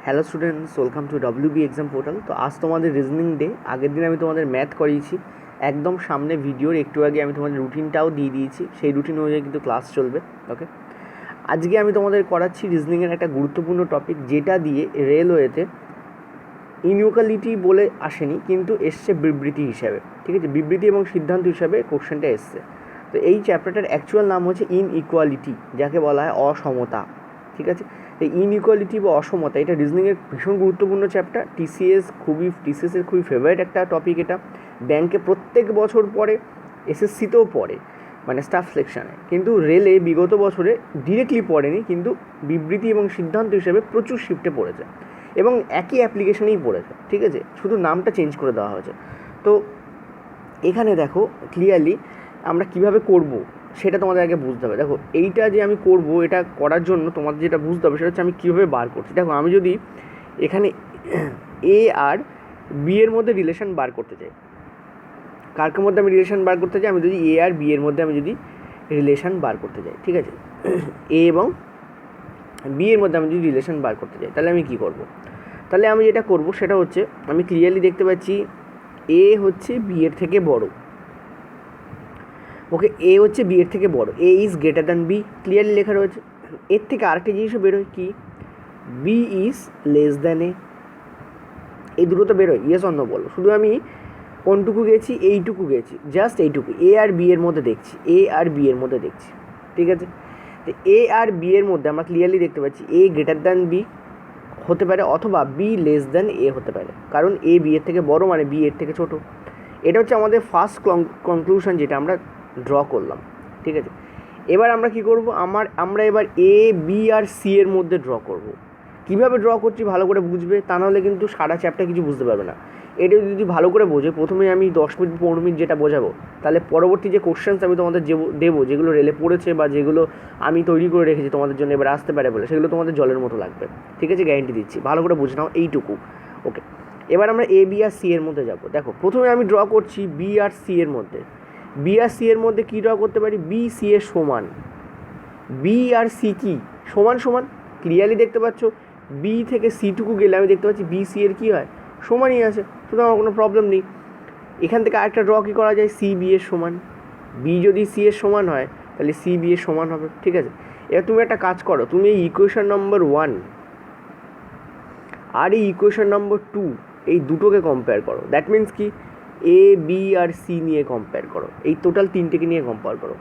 Hello students, welcome to WB exam portal. তো আজ তোমাদের রিজনিং ডে। আগের দিন আমি তোমাদের ম্যাথ করিয়েছি, একদম সামনে ভিডিওর একটু আগে আমি তোমাদের রুটিনটাও দিয়ে দিয়েছি, সেই রুটিন অনুযায়ী কিন্তু ক্লাস চলবে। ওকে, আজকে আমি তোমাদের করাচ্ছি রিজনিংয়ের একটা গুরুত্বপূর্ণ টপিক, যেটা দিয়ে রেলওয়েতে ইনইকুয়ালিটি বলে আসেনি, কিন্তু এসছে বিবৃতি হিসাবে। ঠিক আছে, বিবৃতি এবং সিদ্ধান্ত হিসাবে কোশ্চেনটা এসছে। তো এই চ্যাপ্টারটার অ্যাকচুয়াল নাম হচ্ছে ইনইকুয়ালিটি, যাকে বলা হয় অসমতা। ঠিক আছে, এই ইনইকুয়ালিটি বা অসমতা, এটা রিজনিংয়ের ভীষণ গুরুত্বপূর্ণ চ্যাপ্টার। টিসিএসের খুবই ফেভারিট একটা টপিক এটা। ব্যাংকে প্রত্যেক বছর পড়ে, এসএসসিতেও পড়ে, মানে স্টাফ সিলেকশানে। কিন্তু রেলে বিগত বছরে ডিরেক্টলি পড়েনি, কিন্তু বিবৃতি এবং সিদ্ধান্ত হিসেবে প্রচুর শিফটে পড়েছে এবং একই অ্যাপ্লিকেশনেই পড়েছে। ঠিক আছে, শুধু নামটা চেঞ্জ করে দেওয়া হয়েছে। তো এখানে দেখো ক্লিয়ারলি আমরা কিভাবে করব সেটা তোমাদের আগে বুঝতে হবে। দেখো, এইটা যে আমি করব, এটা করার জন্য তোমাদের যেটা বুঝতে হবে সেটা হচ্ছে আমি কীভাবে বার করছি। দেখো, আমি যদি এখানে এ আর বি এর মধ্যে রিলেশন বার করতে চাই, কার মধ্যে আমি রিলেশন বার করতে চাই, আমি যদি এ আর বি এর মধ্যে আমি যদি রিলেশন বার করতে চাই, ঠিক আছে, এ এবং বি এর মধ্যে আমি যদি রিলেশন বার করতে চাই, তাহলে আমি কী করব? তাহলে আমি যেটা করব সেটা হচ্ছে, আমি ক্লিয়ারলি দেখতে পাচ্ছি এ হচ্ছে বি এর থেকে বড়। ওকে, এ হচ্ছে বি এর থেকে বড়, A is greater than B, clearly লেখা রয়েছে। এর থেকে আরেকটা জিনিসও বেরোয় কি, B is less than A. এই দুটো তো বেরোয়, ইয়েস অন্য বলো। শুধু আমি কোনটুকু গেছি, এইটুকু গেছি, জাস্ট এইটুকু, এ আর বি এর মধ্যে দেখছি, এ আর বি এর মধ্যে দেখছি। ঠিক আছে, তো এ আর বি এর মধ্যে আমরা ক্লিয়ারলি দেখতে পাচ্ছি এ গ্রেটার দ্যান বি হতে পারে, অথবা বি লেস দ্যান এ হতে পারে, কারণ এ বি এর থেকে বড় মানে বি এর থেকে ছোট। এটা হচ্ছে আমাদের ফার্স্ট কনক্লুশন, যেটা আমরা ড্র করলাম। ঠিক আছে, এবার আমরা কি করব, আমরা এবার এ বি আর সি এর মধ্যে ড্র করব। কীভাবে ড্র করছি ভালো করে বুঝবে, তা নাহলে কিন্তু সারা চ্যাপ্টার কিছু বুঝতে পারবে না। এটা যদি ভালো করে বোঝে, প্রথমে আমি 10 মিনিট 15 মিনিট যেটা বোঝাবো, তাহলে পরবর্তী যে কোশ্চেন্স আমি তোমাদের দেবো, যেগুলো রেলে পড়েছে বা যেগুলো আমি তৈরি করে রেখেছি তোমাদের জন্য এবার আসতে পারে বলে, সেগুলো তোমাদের জলের মতো লাগবে। ঠিক আছে, গ্যারেন্টি দিচ্ছি, ভালো করে বুঝে নাও এইটুকু। ওকে, এবার আমরা এ বি আর সি এর মধ্যে যাব। দেখো, প্রথমে আমি ড্র করছি বি আর সি এর মধ্যে। বি আর সি এর মধ্যে কী ড্র করতে পারি, বি সি এর সমান। বি আর সি কি সমান সমান, ক্লিয়ারলি দেখতে পাচ্ছ। বি থেকে সিটুকু গেলে আমি দেখতে পাচ্ছি বি সি এর কী হয়, সমানই আছে, সুতরাং আমার কোনো প্রবলেম নেই। এখান থেকে আরেকটা ড্র কী করা যায়, সি বি এর সমান। বি যদি সি এর সমান হয় তাহলে সি বি এর সমান হবে। ঠিক আছে, এবার তুমি একটা কাজ করো, তুমি এই ইকুয়েশন নম্বর 1 আর এই ইকুয়েশন নম্বর 2 এই দুটোকে কম্পেয়ার করো। দ্যাট মিন্স কি, এ বি আর সি নিয়ে কম্পেয়ার করো, এই টোটাল তিনটেকে নিয়ে কম্পেয়ার করো।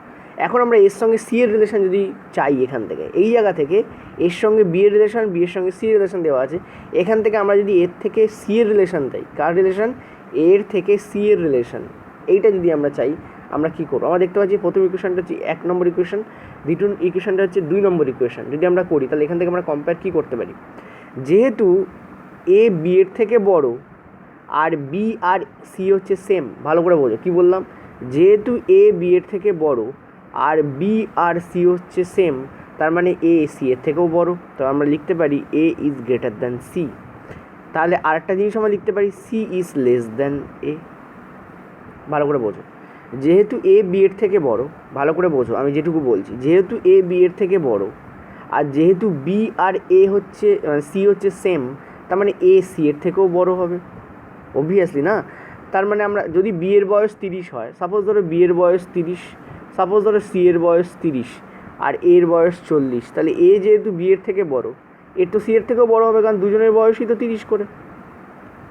এখন আমরা এর সঙ্গে সি এর রিলেশন যদি চাই, এখান থেকে এই জায়গা থেকে এর সঙ্গে বি এর রিলেশন, বি এর সঙ্গে সি এর রিলেশন দেওয়া আছে, এখান থেকে আমরা যদি এর থেকে সি এর রিলেশন চাই, কার রিলেশন, এর থেকে সি এর রিলেশন, এইটা যদি আমরা চাই, আমরা কী করবো? আমরা দেখতে পাচ্ছি প্রথম ইকুয়েশনটা হচ্ছে 1 নম্বর ইকুয়েশন, দ্বিতীয় ইকুয়েশনটা হচ্ছে 2 নম্বর ইকুয়েশন। যদি আমরা করি তাহলে এখান থেকে আমরা কম্পেয়ার কী করতে পারি, যেহেতু এ বি এর থেকে বড় আর বি আর সি হচ্ছে সেম, ভালো করে বোঝো কী বললাম, যেহেতু এ বি এর থেকে বড় আর বি আর সি হচ্ছে সেম, তার মানে এ সি এর থেকেও বড়, তো আমরা লিখতে পারি এ ইজ গ্রেটার দ্যান সি। তাহলে আরেকটা জিনিস আমরা লিখতে পারি সি ইজ লেস দ্যান এ। ভালো করে বোঝো, যেহেতু এ বি এর থেকে বড়, ভালো করে বোঝো আমি যেটুকু বলছি, যেহেতু এ বি এর থেকে বড় আর যেহেতু বি আর এ হচ্ছে সি হচ্ছে সেম, তার মানে এ সি এর থেকেও বড় হবে, অবভিয়াসলি না। তার মানে আমরা যদি বি এর বয়স 30 হয়, সাপোজ ধরো বি এর বয়স 30, সাপোজ ধরো সি এর বয়স 30 আর এর বয়স 40, তাহলে এ যেহেতু বি এর থেকে বড়, এর তো সি এর থেকেও বড় হবে, কারণ দুজনের বয়সই তো 30 করে।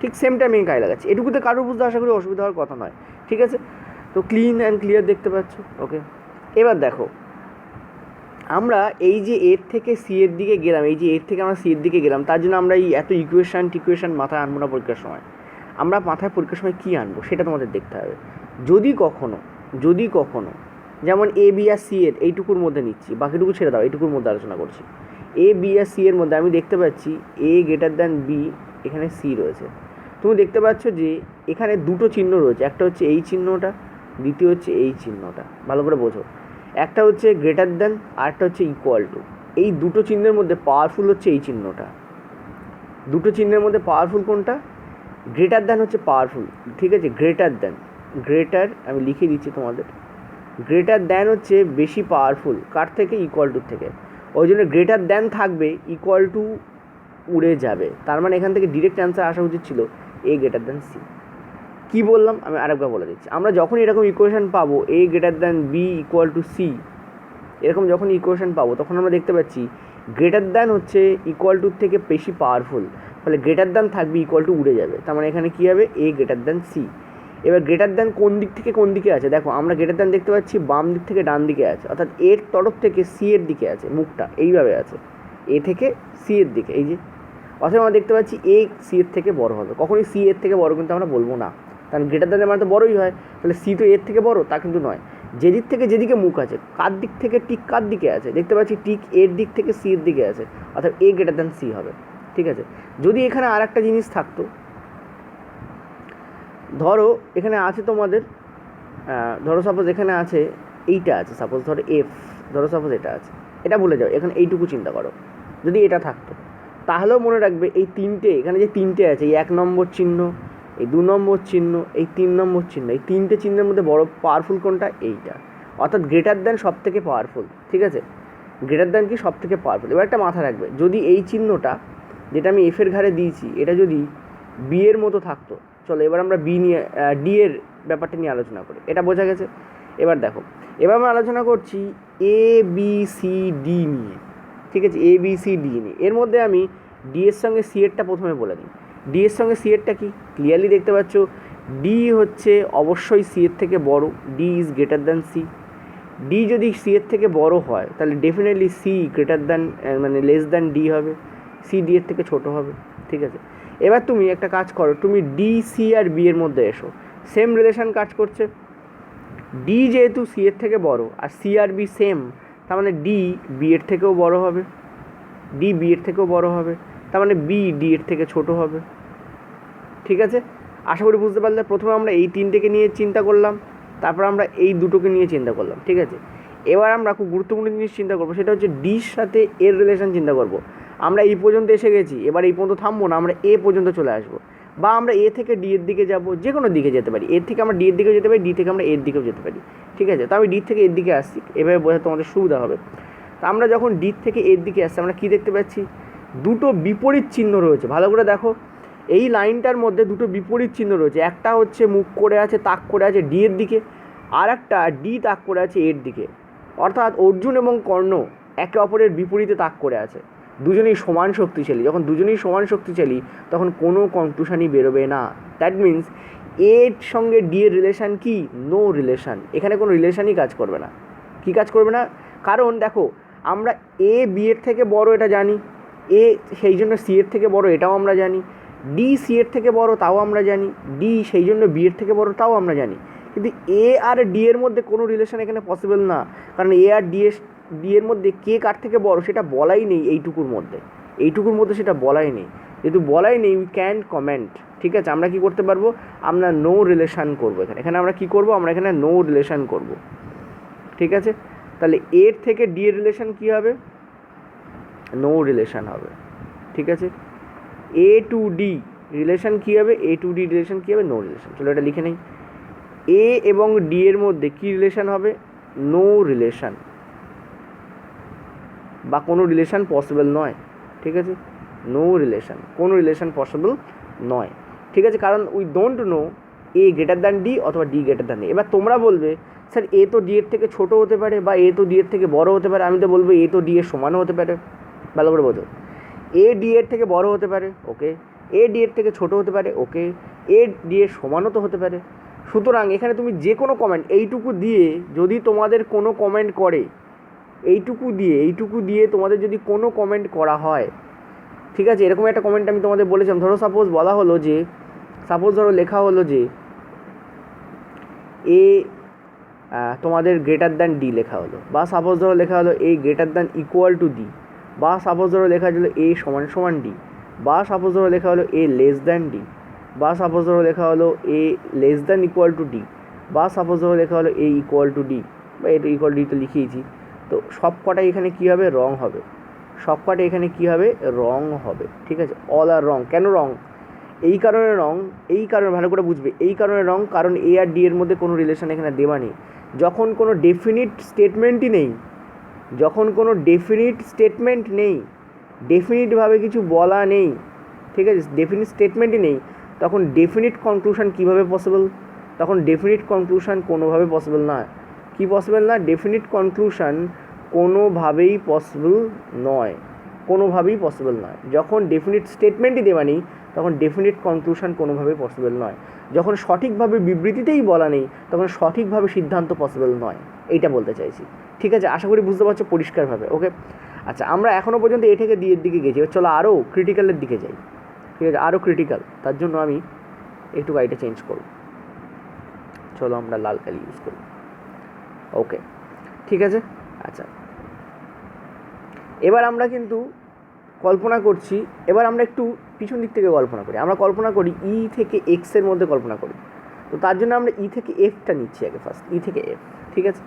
ঠিক সেম টাইমিং কাজে লাগাচ্ছে, এটুকুতে কারোর বুঝতে আশা করি অসুবিধা হওয়ার কথা নয়। ঠিক আছে, তো ক্লিন অ্যান্ড ক্লিয়ার দেখতে পাচ্ছ। ওকে, এবার দেখো, আমরা এই যে এর থেকে সি এর দিকে গেলাম, এই যে এর থেকে আমরা সি এর দিকে গেলাম, তার জন্য আমরা এই এত ইকুয়েশন মাথায় আনবো না পরীক্ষার সময়। আমরা মাথায় পরীক্ষার সময় কী আনবো সেটা তোমাদের দেখতে হবে। যদি কখনো যেমন এ বি আর সি এর এইটুকুর মধ্যে নিচ্ছি, বাকিটুকু ছেড়ে দাও, এইটুকুর মধ্যে আলোচনা করছি। এ বি আর সি এর মধ্যে আমি দেখতে পাচ্ছি এ গ্রেটার দ্যান বি, এখানে সি রয়েছে। তুমি দেখতে পাচ্ছ যে এখানে দুটো চিহ্ন রয়েছে, একটা হচ্ছে এই চিহ্নটা, দ্বিতীয় হচ্ছে এই চিহ্নটা, ভালো করে বোঝো। একটা হচ্ছে গ্রেটার দ্যান আর একটা হচ্ছে ইকুয়াল টু। এই দুটো চিহ্নের মধ্যে পাওয়ারফুল হচ্ছে এই চিহ্নটা। দুটো চিহ্নের মধ্যে পাওয়ারফুল কোনটা, গ্রেটার দ্যান হচ্ছে পাওয়ারফুল। ঠিক আছে, গ্রেটার আমি লিখে দিচ্ছি তোমাদের, গ্রেটার দ্যান হচ্ছে বেশি পাওয়ারফুল কার থেকে, ইকুয়াল টুর থেকে। ওই জন্য গ্রেটার দ্যান থাকবে, ইকুয়াল টু উড়ে যাবে। তার মানে এখান থেকে ডিরেক্ট অ্যান্সার আসা উচিত ছিল এ গ্রেটার দ্যান সি। কী বললাম আমি আরেকবার বলে দিচ্ছি, আমরা যখন এরকম ইকুয়েশন পাবো A greater than B equal to C, এরকম যখন ইকুয়েশন পাবো তখন আমরা দেখতে পাচ্ছি গ্রেটার দ্যান হচ্ছে ইকুয়াল টুর থেকে বেশি পাওয়ারফুল, ফলে গ্রেটার দ্যান থাকবে ইকুয়াল টু উড়ে যাবে। তার মানে এখানে কী হবে এ গ্রেটার দ্যান সি। এবার গ্রেটার দ্যান কোন দিক থেকে কোন দিকে আছে, দেখো আমরা গ্রেটার দ্যান দেখতে পাচ্ছি বাম দিক থেকে ডান দিকে আছে, অর্থাৎ এর তরফ থেকে সি এর দিকে আছে, মুখটা এইভাবে আছে এ থেকে সি এর দিকে, এই যে অর্থাৎ আমরা দেখতে পাচ্ছি এ সি এর থেকে বড় হবে। কখনই সি এর থেকে বড় কিন্তু আমরা বলবো না, কারণ গ্রেটার দ্যানের মানে তো বড়ই হয়, তাহলে সি তো এর থেকে বড় তা কিন্তু নয়। যেদিক থেকে যেদিকে মুখ আছে, কার দিক থেকে টিক কার দিকে আছে, দেখতে পাচ্ছি টিক এর দিক থেকে সি এর দিকে আছে, অর্থাৎ এ গ্রেটার দ্যান সি হবে। ঠিক আছে, যদি এখানে আর একটা জিনিস থাকতো, ধরো এখানে আছে তোমাদের ধরো সাপোজ এখানে আছে এইটা আছে, সাপোজ ধরো এফ, ধরো সাপোজ এটা আছে, এটা ভুলে যাও, এখানে এইটুকু চিন্তা করো, যদি এটা থাকতো তাহলেও মনে রাখবে এই তিনটে, এখানে যে তিনটে আছে, এই 1 নম্বর চিহ্ন, এই 2 নম্বর চিহ্ন, এই 3 নম্বর চিহ্ন, এই তিনটে চিহ্নের মধ্যে বড় পাওয়ারফুল কোনটা, এইটা, অর্থাৎ গ্রেটার দ্যান সব থেকে পাওয়ারফুল। ঠিক আছে, গ্রেটার দ্যান কি সব থেকে পাওয়ারফুল। এবার একটা মাথা রাখবে, যদি এই চিহ্নটা যেটা আমি এফের ঘাড়ে দিয়েছি এটা যদি বি এর মতো থাকতো, চলো এবার আমরা বি নিয়ে ডি এর ব্যাপারটা নিয়ে আলোচনা করি, এটা বোঝা গেছে। এবার দেখো, এবার আমরা আলোচনা করছি এ বি সি ডি নিয়ে। ঠিক আছে, এ বি সি ডি নিয়ে, এর মধ্যে আমি ডি এর সঙ্গে সি এরটা প্রথমে বলে দিই। ডি এর সঙ্গে সি এরটা কি ক্লিয়ারলি দেখতে পাচ্ছ, ডি হচ্ছে অবশ্যই সি এর থেকে বড়, D is greater than C. D যদি সি এর থেকে বড় হয় তাহলে ডেফিনেটলি সি গ্রেটার দ্যান মানে লেস দ্যান ডি হবে, সি ডি এর থেকে ছোটো হবে। ঠিক আছে, এবার তুমি একটা কাজ করো, তুমি ডি সি আর বি এর মধ্যে এসো, সেম রিলেশন কাজ করছে। ডি যেহেতু সি এর থেকে বড় আর সি আর বি সেম, তার মানে ডি বি এর থেকেও বড় হবে, ডি বি এর থেকেও বড় হবে, তার মানে বি ডি এর থেকে ছোটো হবে। ঠিক আছে, আশা করি বুঝতে পারলে। প্রথমে আমরা এই তিনটেকে নিয়ে চিন্তা করলাম, তারপর আমরা এই দুটোকে নিয়ে চিন্তা করলাম। ঠিক আছে, এবার আমরা খুব গুরুত্বপূর্ণ জিনিস চিন্তা করবো, সেটা হচ্ছে ডির সাথে এর রিলেশন চিন্তা করব। আমরা এই পর্যন্ত এসে গেছি, এবার এই পর্যন্ত থামবো না, আমরা এ পর্যন্ত চলে আসবো, বা আমরা এ থেকে ডি এর দিকে যাব, যে কোনো দিকে যেতে পারি, এর থেকে আমরা ডি এর দিকেও যেতে পারি, ডি থেকে আমরা এর দিকেও যেতে পারি। ঠিক আছে, তো আমি ডি থেকে এর দিকে আসছি, এভাবে বোঝাতে তোমাদের সুবিধা হবে। তা আমরা যখন ডি থেকে এর দিকে আসছি, আমরা কী দেখতে পাচ্ছি, দুটো বিপরীত চিহ্ন রয়েছে। ভালো করে দেখো, এই লাইনটার মধ্যে দুটো বিপরীত চিহ্ন রয়েছে, একটা হচ্ছে মুখ করে আছে, তাক করে আছে ডি এর দিকে, আর একটা ডি তাক করে আছে এর দিকে, অর্থাৎ অর্জুন এবং কর্ণ একে অপরের বিপরীতে তাক করে আছে, দুজনেই সমান শক্তিশালী। যখন দুজনেই সমান শক্তিশালী তখন কোনো কনক্লুশনই বেরোবে না। দ্যাট মিন্স এর সঙ্গে ডি এর রিলেশান কি, নো রিলেশান, এখানে কোনো রিলেশানই কাজ করবে না। কি কাজ করবে না, কারণ দেখো আমরা এ বি এর থেকে বড় এটা জানি, এ সেই জন্য সি এর থেকে বড় এটাও আমরা জানি, ডি সি এর থেকে বড় তাও আমরা জানি, ডি সেই জন্য বি এর থেকে বড় তাও আমরা জানি, কিন্তু এ আর ডি এর মধ্যে কোনো রিলেশন এখানে পসিবল না, কারণ এ আর ডি এর মধ্যে কে কার থেকে বড় সেটা বলাই নেই, এইটুকুর মধ্যে সেটা বলাই নেই। যেহেতু বলাই নেই, উই ক্যান কমেন্ট। ঠিক আছে, আমরা কি করতে পারবো, আমরা নো রিলেশান করবো এখানে আমরা কি করবো, আমরা এখানে নো রিলেশান করবো। ঠিক আছে, তাহলে এর থেকে ডি এর রিলেশান কী হবে, নো রিলেশান হবে। ঠিক আছে, এ টু ডি রিলেশান কী হবে, এ টু ডি রিলেশান কী হবে, নো রিলেশান। চলো এটা লিখে নেই, এ এবং ডি এর মধ্যে কী রিলেশান হবে, নো রিলেশান, বা কোনো রিলেশান পসিবল নয়। ঠিক আছে, নো রিলেশান, কোনো রিলেশান পসিবল নয়। ঠিক আছে, কারণ we don't know A greater than D অথবা ডি গ্রেটার দ্যান এ। এবার তোমরা বলবে স্যার এ তো ডি এর থেকে ছোটো হতে পারে, বা এ তো ডি এর থেকে বড়ো হতে পারে। আমি তো বলবো এ তো ডি এর সমানও হতে পারে। ভালো করে বোঝো, এ ডি এর থেকে বড় হতে পারে, ওকে, এ ডি এর থেকে ছোটো হতে পারে, ওকে, এ ডি এর সমানও তো হতে পারে। সুতরাং এখানে তুমি যে কোনো কমেন্ট, এইটুকু দিয়ে যদি তোমাদের কোনো কমেন্ট করে, এইটুকু দিয়ে তোমাদের যদি কোনো কমেন্ট করা হয়, ঠিক আছে, এরকম একটা কমেন্ট আমি তোমাদের বলেছিলাম, ধরো সাপোজ বলা হলো যে, ধরো লেখা হলো যে এ তোমাদের গ্রেটার দ্যান ডি লেখা হলো, বা সাপোজ ধরো লেখা হলো A greater than equal to D, বা সাপোজ ধরো লেখা হলো এ সমান সমান ডি, বা সাপোজ ধরো লেখা হলো এ লেস দ্যান ডি, বা সাপোজ ধরো লেখা হলো A less than equal to D, বা সাপোজ ধরো লেখা হলো এ ইকুয়াল টু ডি, বা এটা ইকুয়াল ডি তো লিখিয়েছি। তো সব কটাই এখানে কী হবে, রং হবে, সব কটাই এখানে কী হবে, রং হবে। ঠিক আছে, অল আর রং। কেন রং, এই কারণে রং, এই কারণে ভালো করে বুঝবে, এই কারণে রং, কারণ এ আর ডি এর মধ্যে কোনো রিলেশন এখানে দেওয়া নেই। যখন কোনো ডেফিনিট স্টেটমেন্টই নেই, যখন কোনো ডেফিনিট স্টেটমেন্ট নেই, ডেফিনিটভাবে কিছু বলা নেই, ঠিক আছে, ডেফিনিট স্টেটমেন্টই নেই, তখন ডেফিনিট কনক্লুশন কীভাবে পসিবল? তখন ডেফিনিট কনক্লুশন কোনোভাবে পসিবল নয়। কি পসিবল না? ডেফিনিট কনক্লুশন কোনোভাবেই পসিবল নয়, কোনোভাবেই পসিবল নয়। যখন ডেফিনিট স্টেটমেন্টই দেওয়া নেই তখন ডেফিনিট কনক্লুশন কোনোভাবেই পসিবল নয়। যখন সঠিকভাবে বিবৃতিতেই বলা নেই তখন সঠিকভাবে সিদ্ধান্ত পসিবল নয়, এইটা বলতে চাইছি। ঠিক আছে, আশা করি বুঝতে পারছো পরিষ্কারভাবে। ওকে, আচ্ছা, আমরা এখনও পর্যন্ত এ থেকে দিয়ের দিকে গেছি, চলো আরও ক্রিটিক্যালের দিকে যাই। ঠিক আছে, আরও ক্রিটিক্যাল, তার জন্য আমি একটু গাড়িটা চেঞ্জ করব। চলো আমরা লাল কালি ইউজ করি। ওকে, ঠিক আছে। আচ্ছা, এবার আমরা কিন্তু কল্পনা করছি, এবার আমরা একটু পিছন দিক থেকে কল্পনা করি। আমরা কল্পনা করি ই থেকে এক্সের মধ্যে কল্পনা করি। তো তার জন্য আমরা ই থেকে এফটা নিচ্ছি আগে, ফার্স্ট ই থেকে এফ। ঠিক আছে,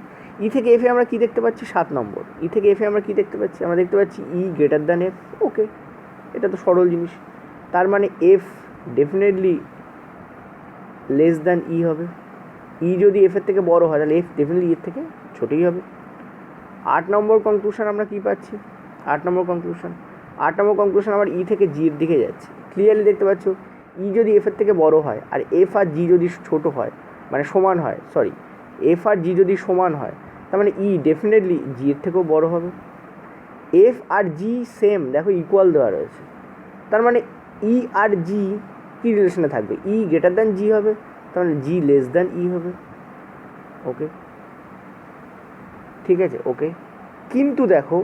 ই থেকে এফে আমরা কী দেখতে পাচ্ছি? 7 নম্বর। ই থেকে এফে আমরা কী দেখতে পাচ্ছি? আমরা দেখতে পাচ্ছি ই গ্রেটার দ্যান এফ। ওকে, এটা তো সরল জিনিস। তার মানে এফ ডেফিনেটলি লেস দ্যান ই হবে। ই যদি এফের থেকে বড় হয় তাহলে এফ ডেফিনেটলি এর থেকে ছোটোই হবে। 8 নম্বর কনক্লুশন আমরা কী পাচ্ছি? 8 নম্বর কনক্লুশন আমার ই থেকে জি এর দিকে যাচ্ছে। ক্লিয়ারলি দেখতে পাচ্ছ, ই যদি এফের থেকে বড় হয় আর এফ আর জি যদি ছোটো হয়, মানে সমান হয়, সরি, এফ আর জি যদি সমান হয় তার মানে ই ডেফিনেটলি জি এর থেকেও বড় হবে। এফ আর জি সেম, দেখো ইকুয়াল দেওয়া রয়েছে, তার মানে ই আর জি কী রিলেশনে থাকবে? ই গ্রেটার দ্যান জি হবে, তার মানে জি লেস দ্যান ই হবে। ওকে, ঠিক আছে। ওকে, কিন্তু দেখো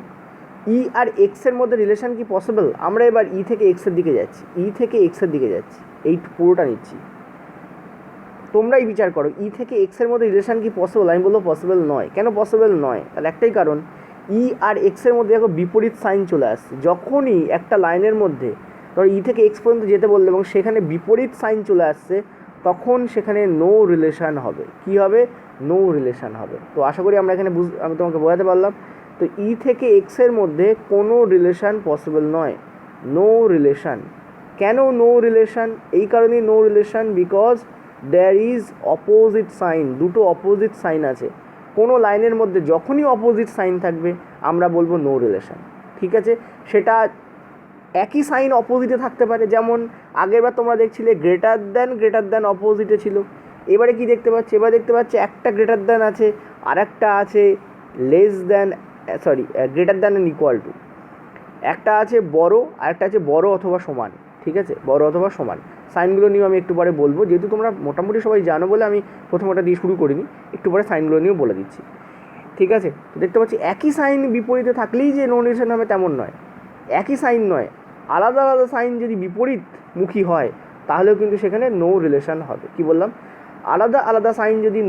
ই আর এক্সের মধ্যে রিলেশন কি পসিবল? আমরা এবার ই থেকে এক্সের দিকে যাচ্ছি, এই পুরোটা নিচ্ছি, তোমরাই বিচার করো ই থেকে এক্সের মধ্যে রিলেশন কি পসিবল? আমি বলবো পসিবল নয়। কেন পসিবল নয়? তাহলে একটাই কারণ, ই আর এক্সের মধ্যে দেখো বিপরীত সাইন চলে আসছে। যখনই একটা লাইনের মধ্যে ধর ই থেকে এক্স পর্যন্ত যেতে বললে এবং সেখানে বিপরীত সাইন চলে আসছে, তখন সেখানে নো রিলেশান হবে। কি হবে? নো রিলেশান হবে। তো আশা করি আমরা এখানে আমি তোমাকে বোঝাতে পারলাম। তো ই থেকে এক্সের মধ্যে কোনো রিলেশান পসিবল নয়, নো রিলেশান। কেন নো রিলেশান? এই কারণেই no relation, because there is opposite sign. দুটো অপোজিট সাইন আছে, কোনো লাইনের মধ্যে যখনই অপোজিট সাইন থাকবে আমরা বলবো নো রিলেশান। ঠিক আছে, সেটা একই সাইন অপোজিটে থাকতে পারে, যেমন আগেরবার তোমরা দেখছিলে গ্রেটার দ্যান অপোজিটে ছিল। এবারে কি দেখতে পাচ্ছি? এবার দেখতে পাচ্ছি একটা গ্রেটার দ্যান আছে আর একটা আছে less than, sorry, greater than and equal two. একটা আছে বড় আর একটা আছে বড় অথবা সমান। ঠিক আছে, বড় অথবা সমান। সাইনগুলো নিয়েও আমি একটু পরে বলবো, যেহেতু তোমরা মোটামুটি সবাই জানো বলে আমি প্রথম ওটা দিয়ে শুরু করিনি, একটু পরে সাইনগুলো নিয়েও বলে দিচ্ছি। ঠিক আছে, তো দেখতে পাচ্ছি একই সাইন বিপরীতে থাকলেই যে নো রিলেশন হবে তেমন নয়। একই সাইন নয়, আলাদা আলাদা সাইন যদি বিপরীতমুখী হয় তাহলেও কিন্তু সেখানে নো রিলেশন হবে। কি বললাম? আলাদা আলাদা সাইন যদি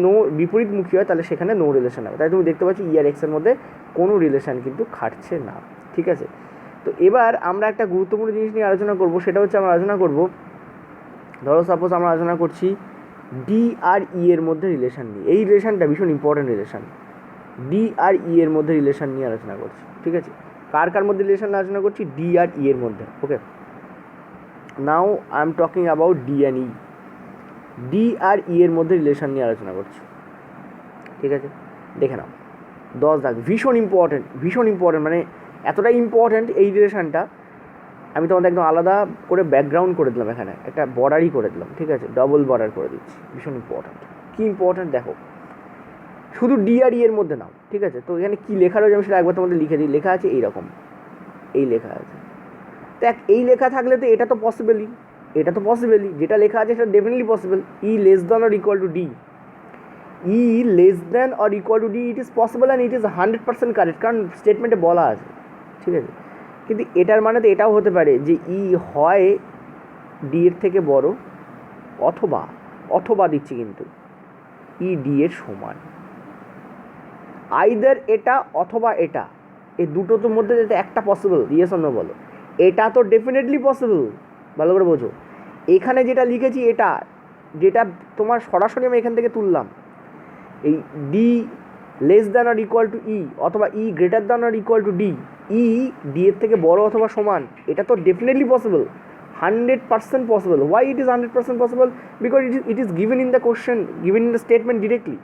বিপরীতমুখী হয় তাহলে সেখানে নো রিলেশন হবে। তাই তুমি দেখতে পাচ্ছ ই আর এক্সের মধ্যে কোনো রিলেশন কিন্তু খাটছে না। ঠিক আছে, তো এবার আমরা একটা গুরুত্বপূর্ণ জিনিস নিয়ে আলোচনা করব, সেটা হচ্ছে আমরা আলোচনা করব, ধরো সাপোজ আমরা আলোচনা করছি ডি আর ই এর মধ্যে রিলেশন নিয়ে। এই রিলেশনটা ভীষণ ইম্পর্টেন্ট রিলেশন, ডি আর ই এর মধ্যে রিলেশন নিয়ে আলোচনা করছি। ঠিক আছে, কার কার মধ্যে রিলেশন আলোচনা করছি? ডি আর ই এর মধ্যে। Okay, now I am talking about D and E. D আর ই এর মধ্যে রিলেশন নিয়ে আলোচনা করছি। ঠিক আছে, দেখে নাও 10 দাগ, ভীষণ ইম্পর্টেন্ট, মানে এতটাই ইম্পর্টেন্ট এই রিলেশনটা, আমি তোমাদের একদম আলাদা করে ব্যাকগ্রাউন্ড করে দিলাম, এখানে একটা বর্ডারই করে দিলাম। ঠিক আছে, ডবল বর্ডার করে দিচ্ছি, ভীষণ ইম্পর্টেন্ট। কী ইম্পর্টেন্ট দেখো, শুধু ডি আর ই এর মধ্যে নাও। ঠিক আছে, তো এখানে কী লেখা রয়েছে আমি সেটা একবার তোমাদের লিখে দিই। লেখা আছে এইরকম, এই লেখা আছে। দেখ, এই লেখা থাকলে তো এটা তো পসিবলই, যেটা লেখা আছে সেটা definitely possible. E less than or equal to D, E less than or equal to D, it is possible and it is 100% correct, কারণ স্টেটমেন্টে বলা আছে। ঠিক আছে, কিন্তু এটার মানে তো এটাও হতে পারে যে ই হয় ডি এর থেকে বড়, অথবা দিচ্ছি কিন্তু ই ডি এর সমান। আইদার এটা অথবা এটা, এই দুটো তোর মধ্যে যেটা একটা পসিবল, ইয়েস অর নো বলো। এটা তো ডেফিনেটলি পসিবল, ভালো করে বোঝো। এখানে যেটা লিখেছি এটা, যেটা তোমার সরাসরি আমি এখান থেকে তুললাম, এই D less than or equal to E অথবা E greater than or equal to D, E D এর থেকে বড় অথবা সমান, এটা তো definitely possible, 100% possible. Why it is 100% possible? Because it is given in the question, given in the statement directly.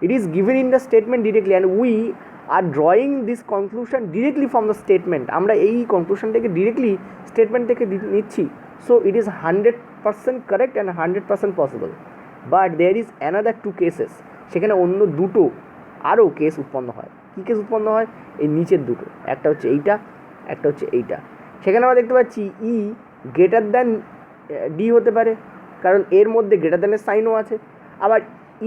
It is given in the statement directly, and we আর drawing this conclusion directly from the statement, আমরা এই কনক্লুশনটাকে directly statement থেকে নিচ্ছি, so it is 100% correct and 100% possible. But there is another 2 cases, সেখানে অন্য দুটো আরও কেস উৎপন্ন হয়। কী কেস উৎপন্ন হয়? এই নিচের দুটো, একটা হচ্ছে এইটা, একটা হচ্ছে এইটা। সেখানে আমরা দেখতে পাচ্ছি ই গ্রেটার দ্যান ডি হতে পারে, কারণ এর মধ্যে গ্রেটার দ্যানের সাইনও আছে। আবার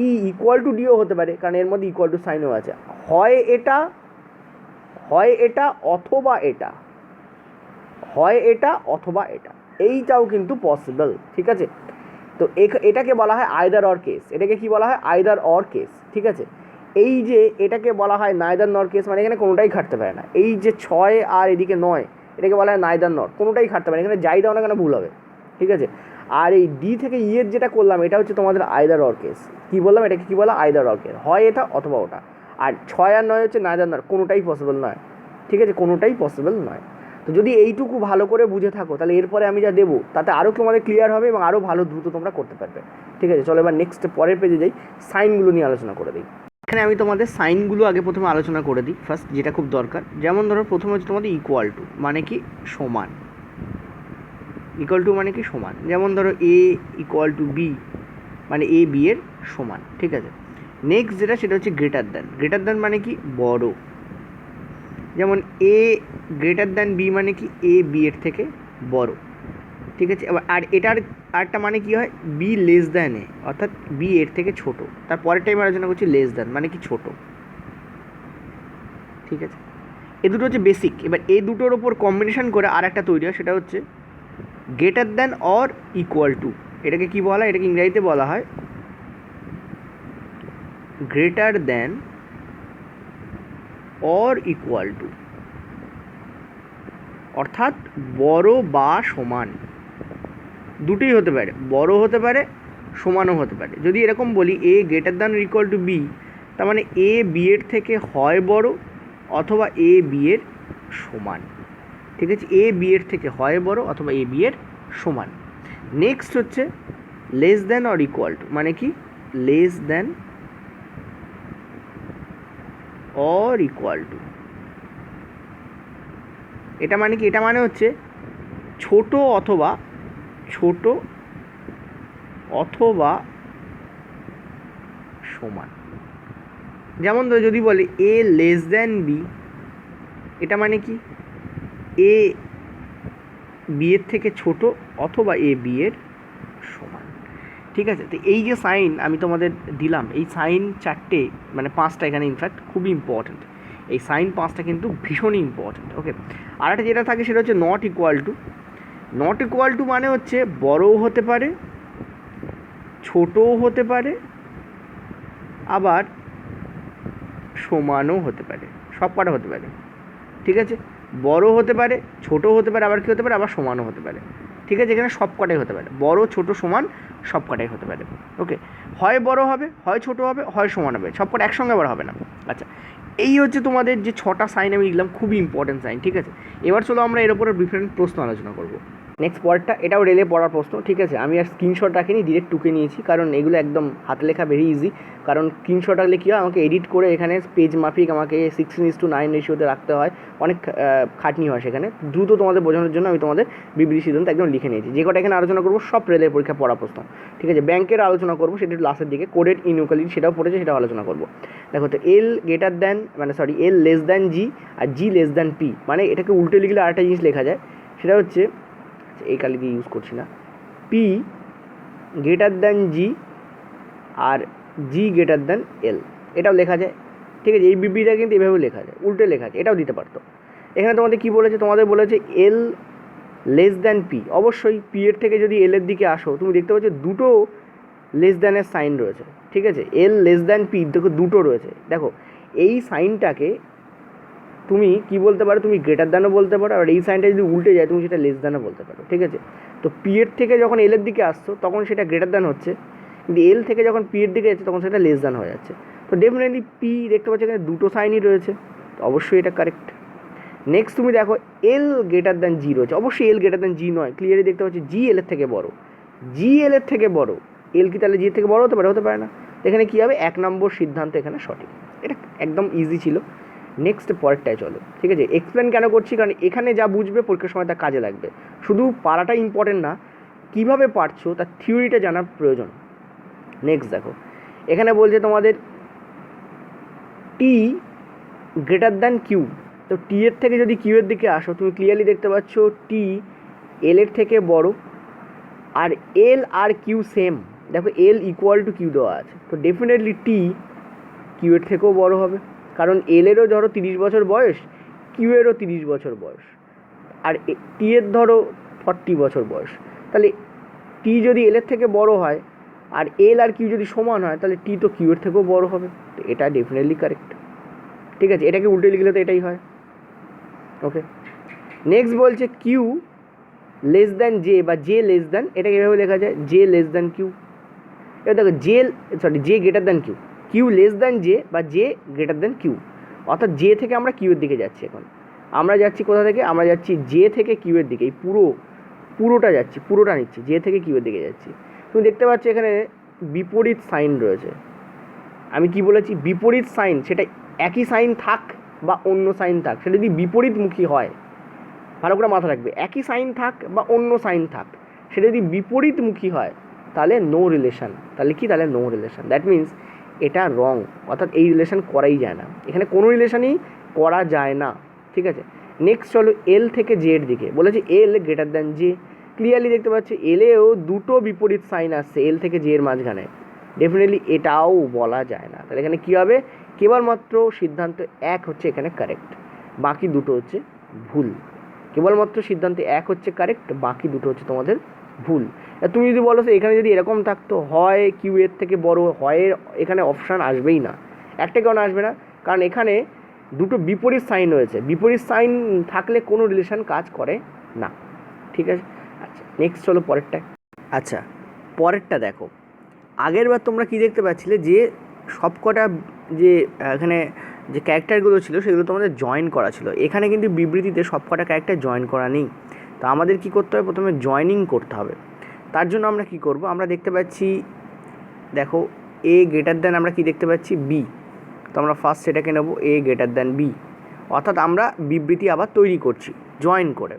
ই ইকুয়াল টু ডিও হতে পারে, কারণ এর মধ্যে ইকুয়াল টু সাইনও আছে। হয় এটা অথবা এটা, হয় এটা অথবা এটা, এইটাও কিন্তু পসিবল। ঠিক আছে, তো এটাকে বলা হয় আইদার অর কেস। এটাকে কি বলা হয়? Either or case. ঠিক আছে, এই যে এটাকে বলা হয় নাইদার নর কেস, মানে এখানে কোনোটাই খাটতে পারে না। এই যে 6 আর এদিকে 9, এটাকে বলা হয় নাইদার নর, কোনোটাই খাটতে পারে না, এখানে যাই দাও না কেন ভুল হবে। ঠিক আছে, আর এই ডি থেকে ই এর যেটা করলাম এটা হচ্ছে তোমাদের আইদার অর কেস। কী বললাম? এটাকে কী বলা? আইদার অর কেস, হয় এটা অথবা ওটা। আর 6 আর 9 হচ্ছে নাইদার নর, কোনোটাই পসিবল নয়। ঠিক আছে, কোনোটাই পসিবল নয়। তো যদি এইটুকু ভালো করে বুঝে থাকো, তাহলে এরপরে আমি যা দেবো তাতে আরও তোমাদের ক্লিয়ার হবে এবং আরও ভালো দ্রুত তোমরা করতে পারবে। ঠিক আছে, চলো এবার নেক্সট পরের পেজে যাই, সাইনগুলো নিয়ে আলোচনা করে দিই। এখানে আমি তোমাদের সাইনগুলো আগে প্রথমে আলোচনা করে দিই ফার্স্ট, যেটা খুব দরকার। যেমন ধরো প্রথমে হচ্ছে তোমাদের ইকুয়াল টু, মানে কি? সমান। ইকুয়াল টু মানে কি? সমান। যেমন ধরো এ ইকুয়াল টু বি, মানে এ বি এর সমান। ঠিক আছে, নেক্সট যেটা সেটা হচ্ছে গ্রেটার দ্যান। গ্রেটার দ্যান মানে কি? বড়। যেমন এ গ্রেটার দ্যান বি মানে কি? এ বি এর থেকে বড়। ঠিক আছে, আর এটার আরেকটা মানে কি হয়? বি লেস দ্যান এ, অর্থাৎ বি এর থেকে ছোট। তার পরের টাইম আলোচনা করছি লেস দ্যান মানে কি? ছোট। ঠিক আছে, এ দুটো হচ্ছে বেসিক। এবার এই দুটোর ওপর কম্বিনেশন করে আর একটা তৈরি হয়, সেটা হচ্ছে greater than or equal two. এটাকে কি বলা হয়? এটাকে ইংরেজিতে বলা হয় greater than or equal two, অর্থাৎ বড় বা সমান। দুটোই হতে পারে, বড় হতে পারে, সমানও হতে পারে। যদি এরকম বলি A greater than equal to B, তার মানে এ বি এর থেকে হয় বড় অথবা এ বি এর সমান। ঠিক আছে, এ বি এর থেকে হয় বড় অথবা এ বি এর সমান। নেক্সট হচ্ছে less than or equal to, মানে কি? Less than or equal two, এটা মানে কি? এটা মানে হচ্ছে ছোট অথবা সমান। যেমন ধরো যদি বলে এ লেস দ্যান বি, এটা মানে কি? এ বি এর থেকে ছোট অথবা এ বি এর সমান। ঠিক আছে, তো এই যে সাইন আমি তোমাদের দিলাম, এই সাইন 4টে মানে 5টা এখানে ইনফ্যাক্ট খুবই ইম্পর্ট্যান্ট। এই সাইন 5টা কিন্তু ভীষণই ইম্পর্ট্যান্ট। ওকে, আর একটা যেটা থাকে সেটা হচ্ছে not equal to. Not equal to মানে হচ্ছে বড়ও হতে পারে, ছোটও হতে পারে, আবার সমানও হতে পারে, সব কটা হতে পারে। ঠিক আছে, বড় হতে পারে, ছোটো হতে পারে, আবার কী হতে পারে? আবার সমানও হতে পারে। ঠিক আছে, এখানে সব কটাই হতে পারে, বড় ছোটো সমান সব কটাই হতে পারে। ওকে, হয় বড় হবে, হয় ছোটো হবে, হয় সমান হবে, সব কটা একসঙ্গে আবার হবে না। আচ্ছা, এই হচ্ছে তোমাদের যে 6টা সাইন আমি লিখলাম, খুবই ইম্পর্টেন্ট সাইন। ঠিক আছে, এবার চলো আমরা এর উপরে ডিফারেন্ট প্রশ্ন আলোচনা করবো। নেক্সট পরেরটা, এটাও রেলে পড়ার প্রশ্ন। ঠিক আছে, আমি আর স্ক্রিনশট রাখিনি, ডিরেক্ট টুকে নিয়েছি, কারণ এগুলো একদম হাতে লেখা ভেরি ইজি। কারণ স্ক্রিনশট রাখলে কী হয়, আমাকে এডিট করে এখানে পেজ মাফিক আমাকে 16:9 রেশিওতে রাখতে হয়, অনেক খাটনি হয়। সেখানে দ্রুত তোমাদের বোঝানোর জন্য আমি তোমাদের বিবৃতি সিদ্ধান্ত একদম লিখে নিয়েছি। যে কটা এখানে আলোচনা করবো সব রেলের পরীক্ষা পড়া প্রশ্ন। ঠিক আছে, ব্যাংকের আলোচনা করবো, সেটা লাস্টের দিকে। কোডেড ইনইকুয়ালিটি সেটাও পড়েছে, সেটাও আলোচনা করবো। দেখো তো এল গ্রেটার দ্যান মানে সরি এল লেস দ্যান জি আর জি লেস দ্যান পি, মানে এটাকে উল্টে লিখলে আরেকটা জিনিস লেখা যায়, সেটা হচ্ছে এই কালি দিয়ে ইউজ করছি না, পি গ্রেটার দ্যান জি আর জি গ্রেটার দ্যান এল, এটাও লেখা যায়। ঠিক আছে, এই বিবৃতিটা কিন্তু এভাবেও লেখা যায়, উল্টে লেখা যায়, এটাও দিতে পারতো। এখানে তোমাদের কী বলেছে? তোমাদের বলেছে এল লেস দ্যান পি। অবশ্যই পি এর থেকে যদি এল এর দিকে আসো, তুমি দেখতে পাচ্ছ দুটো লেস দ্যানের সাইন রয়েছে। ঠিক আছে, এল লেস দ্যান পি, দেখো দুটো রয়েছে। দেখো এই সাইনটাকে তুমি কি বলতে পারো? তুমি গ্রেটার দ্যানও বলতে পারো, আর এই সাইনটা যদি উল্টে যায় তুমি সেটা লেস দ্যানও বলতে পারো। ঠিক আছে, তো পি এর থেকে যখন এল এর দিকে আসছো তখন সেটা গ্রেটার দ্যান হচ্ছে, কিন্তু এল থেকে যখন পি এর দিকে যাচ্ছে তখন সেটা লেস দ্যান হয়ে যাচ্ছে। তো ডেফিনেটলি পি দেখতে পাচ্ছ এখানে দুটো সাইনই রয়েছে, তো অবশ্যই এটা কারেক্ট। নেক্সট তুমি দেখো এল গ্রেটার দ্যান জি রয়েছে, অবশ্যই এল গ্রেটার দ্যান জি নয়, ক্লিয়ারলি দেখতে পাচ্ছি জি এল এর থেকে বড়। জি এল এর থেকে বড়, এল কি তাহলে জি এর থেকে বড় হতে পারে? হতে পারে না। এখানে কী হবে? 1 নম্বর সিদ্ধান্ত এখানে সঠিক। এটা একদম ইজি ছিল। নেক্সট পরেরটায় চলো, ঠিক আছে। এক্সপ্লেন কেন করছি, কারণ এখানে যা বুঝবে পরীক্ষার সময় তা কাজে লাগবে। শুধু পারাটা ইম্পর্টেন্ট না, কীভাবে পারছো তার থিওরিটা জানার প্রয়োজন। নেক্সট দেখো, এখানে বলছে তোমাদের টি গ্রেটার দ্যান কিউ। তো টি এর থেকে যদি কিউ এর দিকে আসো, তুমি ক্লিয়ারলি দেখতে পাচ্ছ টি এল এর থেকে বড়, আর এল আর কিউ সেম। দেখো এল ইকুয়াল টু কিউ দেওয়া আছে, তো ডেফিনেটলি টি কিউ এর থেকেও বড় হবে, কারণ এল এরও ধরো 30 বছর বয়স, কিউ এরও 30 বছর বয়স, আর টি এর ধরো 40 বছর বয়স। তাহলে টি যদি এল এর থেকে বড় হয় আর এল আর কিউ যদি সমান হয়, তাহলে টি তো কিউ এর থেকেও বড় হবে। তো এটা ডেফিনেটলি কারেক্ট, ঠিক আছে। এটাকে উল্টে লিখলে তো এটাই হয়। ওকে, নেক্সট বলছে কিউ লেস দ্যান জে বা জে লেস দ্যান, এটাকে এভাবে লেখা যায় জে লেস দ্যান কিউ। এবার দেখো J greater than Q, Q less than J বা জে গ্রেটার দ্যান কিউ, অর্থাৎ জে থেকে আমরা কিউ এর দিকে যাচ্ছি। এখন আমরা যাচ্ছি কোথা থেকে, আমরা যাচ্ছি জে থেকে কিউ এর দিকে। এই পুরোটা যাচ্ছি, পুরোটা নিচ্ছি, জে থেকে কিউ এর দিকে যাচ্ছি। তুমি দেখতে পাচ্ছ এখানে বিপরীত সাইন রয়েছে। আমি কি বলেছি, বিপরীত সাইন, সেটা একই সাইন থাক বা অন্য সাইন থাক, সেটা যদি বিপরীতমুখী হয়, ভালো করে মাথা রাখবে, একই সাইন থাক বা অন্য সাইন থাক, সেটা যদি বিপরীতমুখী হয় তাহলে নো রিলেশন। তাহলে কি, তাহলে নো রিলেশন। দ্যাট মিন্স এটা রং, অর্থাৎ এই রিলেশন করাই যায় না, এখানে কোনো রিলেশনই করা যায় না, ঠিক আছে। নেক্সট চলো এল থেকে জে এর দিকে, বলেছে এল গ্রেটার দ্যান জে। ক্লিয়ারলি দেখতে পাচ্ছি এলেও দুটো বিপরীত সাইন আসছে এল থেকে জে এর মাঝখানে, ডেফিনেটলি এটাও বলা যায় না। তাহলে এখানে কী হবে, কেবলমাত্র সিদ্ধান্ত এক হচ্ছে এখানে কারেক্ট, বাকি দুটো হচ্ছে ভুল। কেবলমাত্র সিদ্ধান্ত এক হচ্ছে কারেক্ট, বাকি দুটো হচ্ছে তোমাদের ভুল। তুমি যদি বলো এখানে যদি এরকম থাকতো, হয় কিউ এর থেকে বড়, হয় এখানে অপশান আসবেই না। একটা কেন আসবে না, কারণ এখানে দুটো বিপরীত সাইন রয়েছে, বিপরীত সাইন থাকলে কোনো রিলেশন কাজ করে না, ঠিক আছে। আচ্ছা, নেক্সট চলো পরেরটা। আচ্ছা, পরেরটা দেখো, আগের বার তোমরা কি দেখতে পাচ্ছিলে যে সবকটা যে এখানে যে ক্যারেক্টারগুলো ছিল সেগুলো তোমাদের জয়েন করা ছিল। এখানে কিন্তু বিবৃতিতে সবকটা ক্যারেক্টার জয়েন করা নেই। তো আমাদের কি করতে হবে, প্রথমে জয়েনিং করতে হবে। তার জন্য আমরা কি করব, আমরা দেখতে পাচ্ছি দেখো এ গ্রেটার দ্যান, আমরা কি দেখতে পাচ্ছি বি, তো আমরা ফার্স্ট সেটাকে নেব এ গ্রেটার দ্যান বি, অর্থাৎ আমরা বিবৃতি আবার তৈরি করছি জয়েন করে।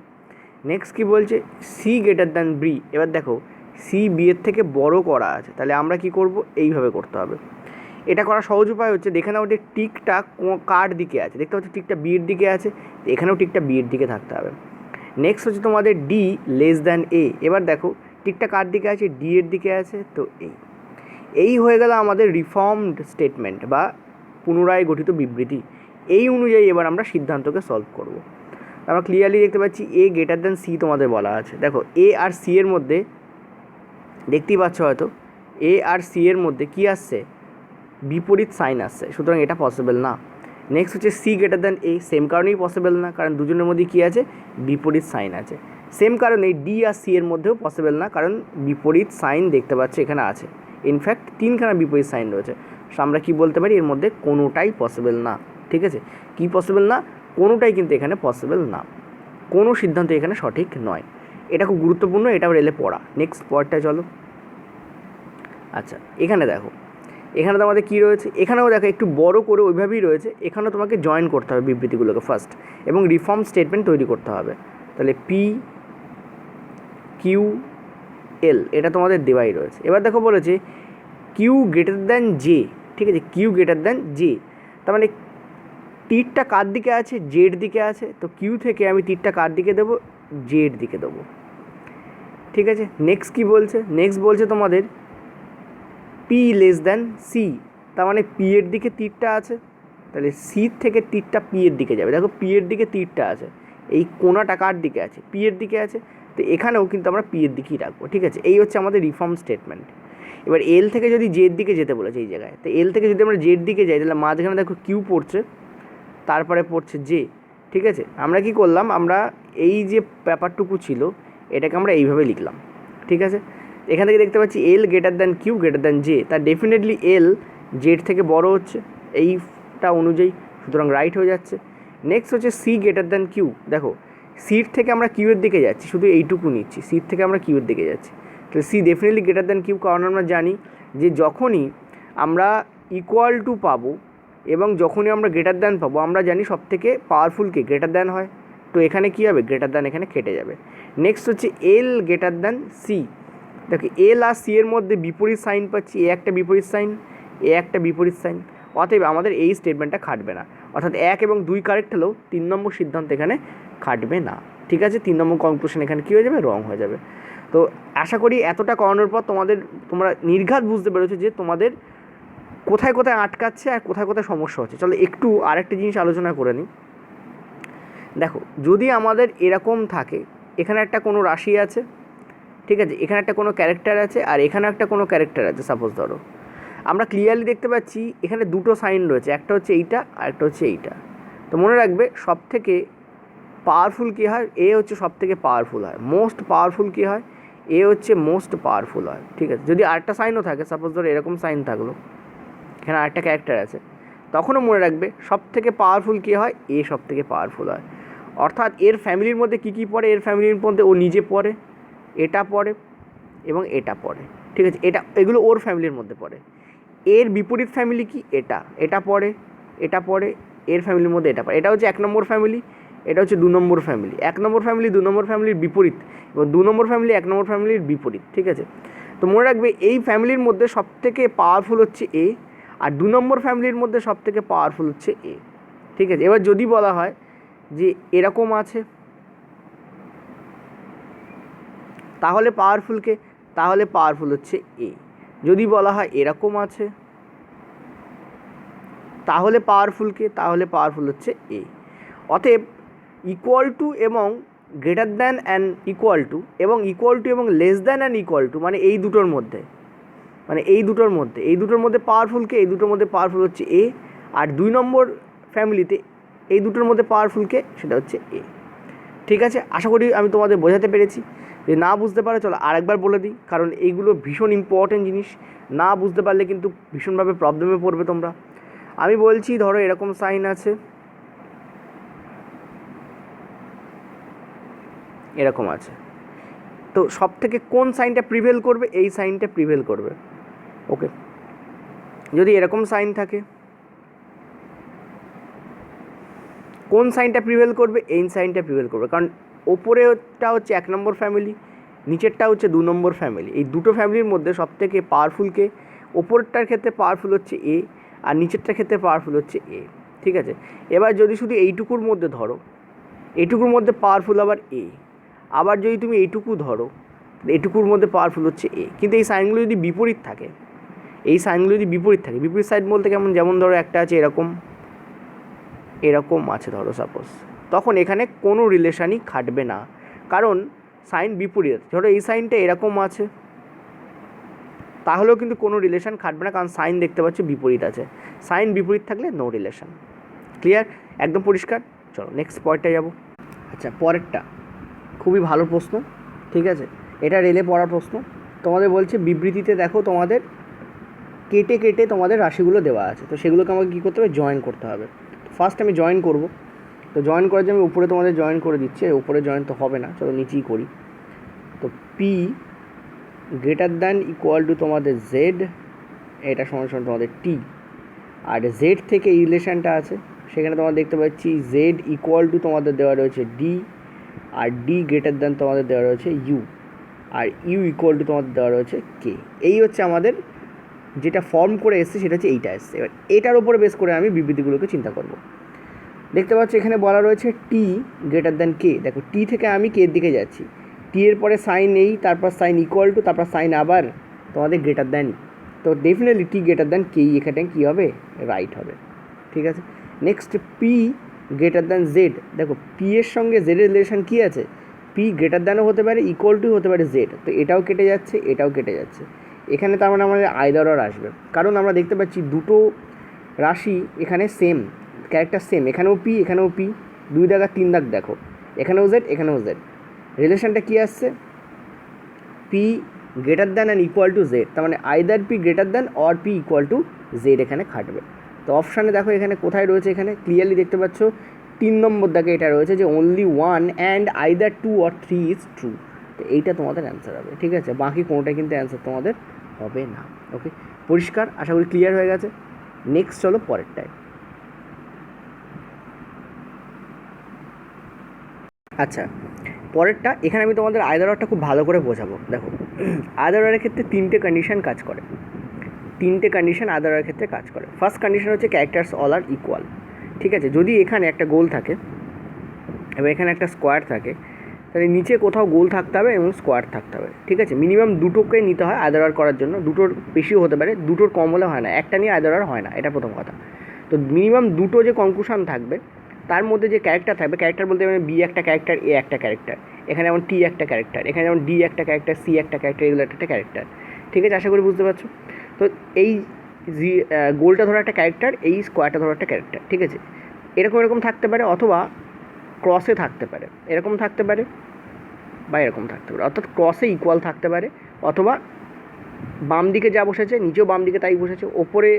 নেক্সট কি বলছে, সি গ্রেটার দ্যান বি। এবার দেখো সি বি এর থেকে বড় করা আছে, তাহলে আমরা কি করব, এইভাবে করতে হবে। এটা করার সহজ উপায় হচ্ছে, দেখে নাও যে টিকটা কার দিকে আছে, দেখতে পাচ্ছ টিকটা বি এর দিকে আছে, এখানেও টিকটা বি এর দিকে থাকতে হবে। নেক্সট হচ্ছে তোমাদের ডি লেস দ্যান এ। এবার দেখো টিকটা কার দিকে আছে, ডি এর দিকে আছে, তো এই হয়ে গেল আমাদের রিফর্মড স্টেটমেন্ট বা পুনরায় গঠিত বিবৃতি। এই অনুযায়ী এবার আমরা সিদ্ধান্তকে সলভ করব। আমরা ক্লিয়ারলি দেখতে পাচ্ছি এ গ্রেটার দ্যান সি তোমাদের বলা আছে। দেখো এ আর সি এর মধ্যে দেখতেই পাচ্ছ হয়তো, এ আর সি এর মধ্যে কী আসছে, বিপরীত সাইন আসছে, সুতরাং এটা পসিবল না। নেক্সট হচ্ছে C greater than a, same কারণেই পসিবল না, কারণ দুজনের মধ্যে কী আছে, বিপরীত সাইন আছে। সেম কারণেই ডি আর সি এর মধ্যেও পসিবল না, কারণ বিপরীত সাইন দেখতে পাচ্ছি এখানে আছে, ইনফ্যাক্ট 3খানা বিপরীত সাইন রয়েছে। সো আমরা কী বলতে পারি, এর মধ্যে কোনোটাই পসিবল না, ঠিক আছে। কি পসিবল না, কোনোটাই কিন্তু এখানে পসিবল না, কোনো সিদ্ধান্ত এখানে সঠিক নয়। এটা খুব গুরুত্বপূর্ণ, এটা রেলে পড়া। নেক্সট পয়েন্টটা চলো। আচ্ছা, এখানে দেখো, এখানে তো আমাদের কী রয়েছে, এখানেও দেখো একটু বড় করে ওইভাবেই রয়েছে, এখানেও তোমাকে জয়েন করতে হবে বিবৃতিগুলোকে ফার্স্ট, এবং রিফর্ম স্টেটমেন্ট তৈরি করতে হবে। তাহলে পি কিউ এল এটা তোমাদের দেওয়াই রয়েছে। এবার দেখো বলেছে কিউ গ্রেটার দ্যান জে, ঠিক আছে, কিউ গ্রেটার দ্যান জে, তার মানে তীরটা কার দিকে আছে, জেড দিকে আছে, তো কিউ থেকে আমি তীরটা কার দিকে দেবো, জেড দিকে দেবো, ঠিক আছে। নেক্সট কী বলছে, নেক্সট বলছে তোমাদের পি লেস দ্যান সি, তার মানে পি এর দিকে তীরটা আছে, তাহলে সি থেকে তীরটা পি এর দিকে যাবে। দেখো পি এর দিকে তীরটা আছে, এই কোণাটা কার দিকে আছে, পি এর দিকে আছে, তো এখানেও কিন্তু আমরা পি এর দিকেই রাখবো, ঠিক আছে। এই হচ্ছে আমাদের রিফর্ম স্টেটমেন্ট। এবার এল থেকে যদি জেড দিকে যেতে বলেছে এই জায়গায়, তো এল থেকে যদি আমরা জেড দিকে যাই, তাহলে মাঝখানে দেখো কিউ পড়ছে, তারপরে পড়ছে জে, ঠিক আছে। আমরা কি করলাম, আমরা এই যে ব্যাপারটুকু ছিল এটাকে আমরা এইভাবে লিখলাম, ঠিক আছে। এখান থেকে দেখতে পাচ্ছি L greater than Q greater than J, তার ডেফিনেটলি এল জেড থেকে বড় হচ্ছে এইটা অনুযায়ী, সুতরাং রাইট হয়ে যাচ্ছে। নেক্সট হচ্ছে সি গ্রেটার দ্যান কিউ। দেখো সির থেকে আমরা কিউ এর দিকে যাচ্ছি, শুধু এইটুকু নিচ্ছি, সির থেকে আমরা কিউ এর দিকে যাচ্ছি, তো C definitely greater than Q, কারণ আমরা জানি যে যখনই আমরা ইকুয়াল টু পাবো, এবং যখনই আমরা গ্রেটার দ্যান পাবো আমরা জানি সব থেকে পাওয়ারফুলকে গ্রেটার দ্যান হয়, তো এখানে কী হবে, গ্রেটার দ্যান এখানে কেটে যাবে। নেক্সট হচ্ছে এল গ্রেটার দ্যান সি। দেখো এল আর সি এর মধ্যে বিপরীত সাইন পাচ্ছি, এ একটা বিপরীত সাইন, এ একটা বিপরীত সাইন, অতএব আমাদের এই স্টেটমেন্টটা খাটবে না। অর্থাৎ 1 এবং 2 কারেক্ট হলেও 3 নম্বর সিদ্ধান্ত এখানে খাটবে না। ঠিক আছে, 3 নম্বর কনক্লুশন এখানে কী হয়ে যাবে, রং হয়ে যাবে। তো আশা করি এতটা করানোর পর তোমরা নির্ঘাত বুঝতে পেরেছো যে তোমাদের কোথায় কোথায় আটকাচ্ছে আর কোথায় কোথায় সমস্যা হচ্ছে। চলো একটু আরেকটা জিনিস আলোচনা করে নিই। দেখো যদি আমাদের এরকম থাকে, এখানে একটা কোনো রাশি আছে, ঠিক আছে, এখানে একটা কোনো ক্যারেক্টার আছে আর এখানে একটা কোনো ক্যারেক্টার আছে, সাপোজ ধরো আমরা ক্লিয়ারলি দেখতে পাচ্ছি এখানে দুটো সাইন রয়েছে, একটা হচ্ছে এইটা আর একটা হচ্ছে এইটা। তো মনে রাখবে সব থেকে পাওয়ারফুল কী হয়, এ হচ্ছে সব থেকে পাওয়ারফুল হয়, মোস্ট পাওয়ারফুল কী হয়, এ হচ্ছে মোস্ট পাওয়ারফুল হয়। ঠিক আছে, যদি আরেকটা সাইনও থাকে, সাপোজ ধরো এরকম সাইন থাকলো, এখানে আরেকটা ক্যারেক্টার আছে, তখনও মনে রাখবে সব থেকে পাওয়ারফুল কী হয়, এ সব থেকে পাওয়ারফুল হয়। অর্থাৎ এর ফ্যামিলির মধ্যে কী কী পড়ে, এর ফ্যামিলির মধ্যে ও নিজে পড়ে, এটা পড়ে এবং এটা পড়ে। ঠিক আছে, এগুলো ওর ফ্যামিলির মধ্যে পড়ে। এর বিপরীত ফ্যামিলি কি, এটা পড়ে, এটা পড়ে, এর ফ্যামিলির মধ্যে এটা পড়ে। এটা হচ্ছে 1 নম্বর ফ্যামিলি, এটা হচ্ছে 2 নম্বর ফ্যামিলি। 1 নম্বর ফ্যামিলি 2 নম্বর ফ্যামিলির বিপরীত এবং 2 নম্বর ফ্যামিলি 1 নম্বর ফ্যামিলির বিপরীত। ঠিক আছে, তো মনে রাখবে এই ফ্যামিলির মধ্যে সবথেকে পাওয়ারফুল হচ্ছে এ, আর 2 নম্বর ফ্যামিলির মধ্যে সবথেকে পাওয়ারফুল হচ্ছে এ। ঠিক আছে, এবার যদি বলা হয় যে এরকম আছে, তাহলে পাওয়ারফুল হচ্ছে এ। যদি বলা হয় এরকম আছে, তাহলে পাওয়ারফুল হচ্ছে এ। অতএব ইকুয়াল টু এবং greater than and equal to এবং less than and equal to, মানে এই দুটোর মধ্যে পাওয়ারফুলকে, এই দুটোর মধ্যে পাওয়ারফুল হচ্ছে এ, আর 2 নম্বর ফ্যামিলিতে এই দুটোর মধ্যে পাওয়ারফুলকে, সেটা হচ্ছে এ। ঠিক আছে, আশা করি আমি তোমাদের বোঝাতে পেরেছি। যদি না বুঝতে পারো চলো আরেকবার বলে দিই, কারণ এইগুলো ভীষণ ইম্পর্টেন্ট জিনিস, না বুঝতে পারলে কিন্তু ভীষণভাবে প্রবলেমে পড়বে তোমরা। আমি বলছি ধরো এরকম সাইন আছে, এরকম আছে, তো সব থেকে কোন সাইনটা প্রিভেল করবে, এই সাইনটা প্রিভেল করবে। ওকে, যদি এরকম সাইন থাকে, কোন সাইনটা প্রিভেল করবে, এই সাইনটা প্রিভেল করবে, কারণ ওপরেরটা হচ্ছে 1 নম্বর ফ্যামিলি, নিচেরটা হচ্ছে 2 নম্বর ফ্যামিলি। এই দুটো ফ্যামিলির মধ্যে সবথেকে পাওয়ারফুলকে, ওপরটার ক্ষেত্রে পাওয়ারফুল হচ্ছে এ আর নিচেরটার ক্ষেত্রে পাওয়ারফুল হচ্ছে এ। ঠিক আছে, এবার যদি শুধু এইটুকুর মধ্যে ধরো, এইটুকুর মধ্যে পাওয়ারফুল আবার এ, আবার যদি তুমি এইটুকু ধরো, এইটুকুর মধ্যে পাওয়ারফুল হচ্ছে এ। কিন্তু এই সাইনগুলো যদি বিপরীত থাকে, বিপরীত সাইড বলতে কেমন, যেমন ধরো একটা আছে এরকম আছে ধরো সাপোজ, তখন এখানে কোনো রিলেশানই খাটবে না, কারণ সাইন বিপরীত। ধরো এই সাইনটা এরকম আছে, তাহলেও কিন্তু কোনো রিলেশান খাটবে না, কারণ সাইন দেখতে পাচ্ছ বিপরীত আছে। সাইন বিপরীত থাকলে নো রিলেশান। ক্লিয়ার, একদম পরিষ্কার। চলো নেক্সট পয়েন্টটা যাব। আচ্ছা, পরেরটা খুবই ভালো প্রশ্ন। ঠিক আছে, এটা রেলে পড়ার প্রশ্ন। তোমাদের বলছে বিবৃতিতে দেখো তোমাদের কেটে কেটে তোমাদের রাশিগুলো দেওয়া আছে, তো সেগুলোকে আমাকে কী করতে হবে, জয়েন করতে হবে। ফার্স্ট আমি জয়েন করব, তো জয়েন করার জন্য আমি উপরে তোমাদের জয়েন করে দিচ্ছি, উপরে জয়েন তো হবে না, চলো নিচেই করি। তো P greater than equal to তোমাদের জেড, এটা সমান সমান তোমাদের টি, আর জেড থেকে এই রিলেশানটা আছে, সেখানে তোমরা দেখতে পাচ্ছি জেড ইকুয়াল টু তোমাদের দেওয়া রয়েছে ডি, আর ডি গ্রেটার দ্যান তোমাদের দেওয়া রয়েছে ইউ, আর ইউ ইকুয়াল টু তোমাদের দেওয়া রয়েছে কে। এই হচ্ছে আমাদের যেটা ফর্ম করে এসছে, সেটা হচ্ছে এইটা এসছে। এবার এটার উপরে বেস করে আমি বিবৃতিগুলোকে চিন্তা করব। দেখতে পাচ্ছি এখানে বলা রয়েছে টি গ্রেটার দ্যান কে। দেখো টি থেকে আমি কে দিকে যাচ্ছি, টি এর পরে সাইন এই, তারপর সাইন ইকুয়াল টু, তারপর সাইন আবার তোমাদের গ্রেটার দ্যানই, তো ডেফিনেটলি টি গ্রেটার দ্যান কেই এখানে কী হবে, রাইট হবে। ঠিক আছে, next P greater than Z. দেখো পি এর সঙ্গে জেডের রিলেশন কী আছে, পি গ্রেটার দ্যানও হতে পারে, ইকুয়াল টু হতে পারে জেড, তো এটাও কেটে যাচ্ছে, এটাও কেটে যাচ্ছে। এখানে তার মানে আমাদের আইদার অর আসবে, কারণ আমরা দেখতে পাচ্ছি দুটো রাশি এখানে সেম, ক্যারেক্টার সেম, এখানেও পি এখানেও পি, 2 দাগ আর 3 দাগ দেখো, এখানেও জেড এখানেও জেড। রিলেশনটা কী আসছে, P greater than and equal to Z, তার মানে either P greater than or P equal to Z এখানে খাটবে। তো অপশানে দেখো এখানে কোথায় রয়েছে, এখানে ক্লিয়ারলি দেখতে পাচ্ছ 3 নম্বর দাগে এটা রয়েছে যে only 1 and either 2 or 3 is true. তো এইটা তোমাদের অ্যান্সার হবে। ঠিক আছে, বাকি কোনোটাই কিন্তু অ্যান্সার তোমাদের হবে না। ওকে, পরিষ্কার, আশা করি ক্লিয়ার হয়ে গেছে। নেক্সট চলো পরেরটায়। আচ্ছা, পরেরটা এখানে আমি তোমাদের আইদার অরটা খুব ভালো করে বোঝাবো। দেখো, আইদার অরের ক্ষেত্রে তিনটে কন্ডিশন কাজ করে, তিনটে কন্ডিশন আইদার অরের ক্ষেত্রে কাজ করে। ফার্স্ট কন্ডিশন হচ্ছে ক্যারেক্টার্স অল আর ইকুয়াল। ঠিক আছে, যদি এখানে একটা গোল থাকে এবং এখানে একটা স্কোয়ার থাকে, তাহলে নিচে কোথাও গোল থাকতে হবে এবং স্কোয়ার থাকতে হবে। ঠিক আছে, মিনিমাম দুটোকে নিতে হয় আইদার অর করার জন্য। দুটোর বেশিও হতে পারে, দুটোর কম হলে হয় না, একটা নিয়ে আইদার অর হয় না, এটা প্রথম কথা। তো মিনিমাম দুটো যে কনক্লুশন থাকবে, তার মধ্যে যে ক্যারেক্টার থাকবে, ক্যারেক্টার বলতে মানে বি একটা ক্যারেক্টার, এ একটা ক্যারেক্টার, এখানে যেমন টি একটা ক্যারেক্টার, এখানে যেমন ডি একটা ক্যারেক্টার, সি একটা ক্যারেক্টার, এগুলো একটা ক্যারেক্টার। ঠিক আছে, আশা করি বুঝতে পারছো। তো এই গোলটা ধরো একটা ক্যারেক্টার, এই স্কোয়ারটা ধরো একটা ক্যারেক্টার। ঠিক আছে, এরকম এরকম থাকতে পারে, অথবা ক্রসে থাকতে পারে, এরকম থাকতে পারে বা এরকম থাকতে পারে, অর্থাৎ ক্রসে ইকুয়াল থাকতে পারে, অথবা বাম দিকে যা বসেছে নিচেও বাম দিকে তাই বসেছে, ওপরে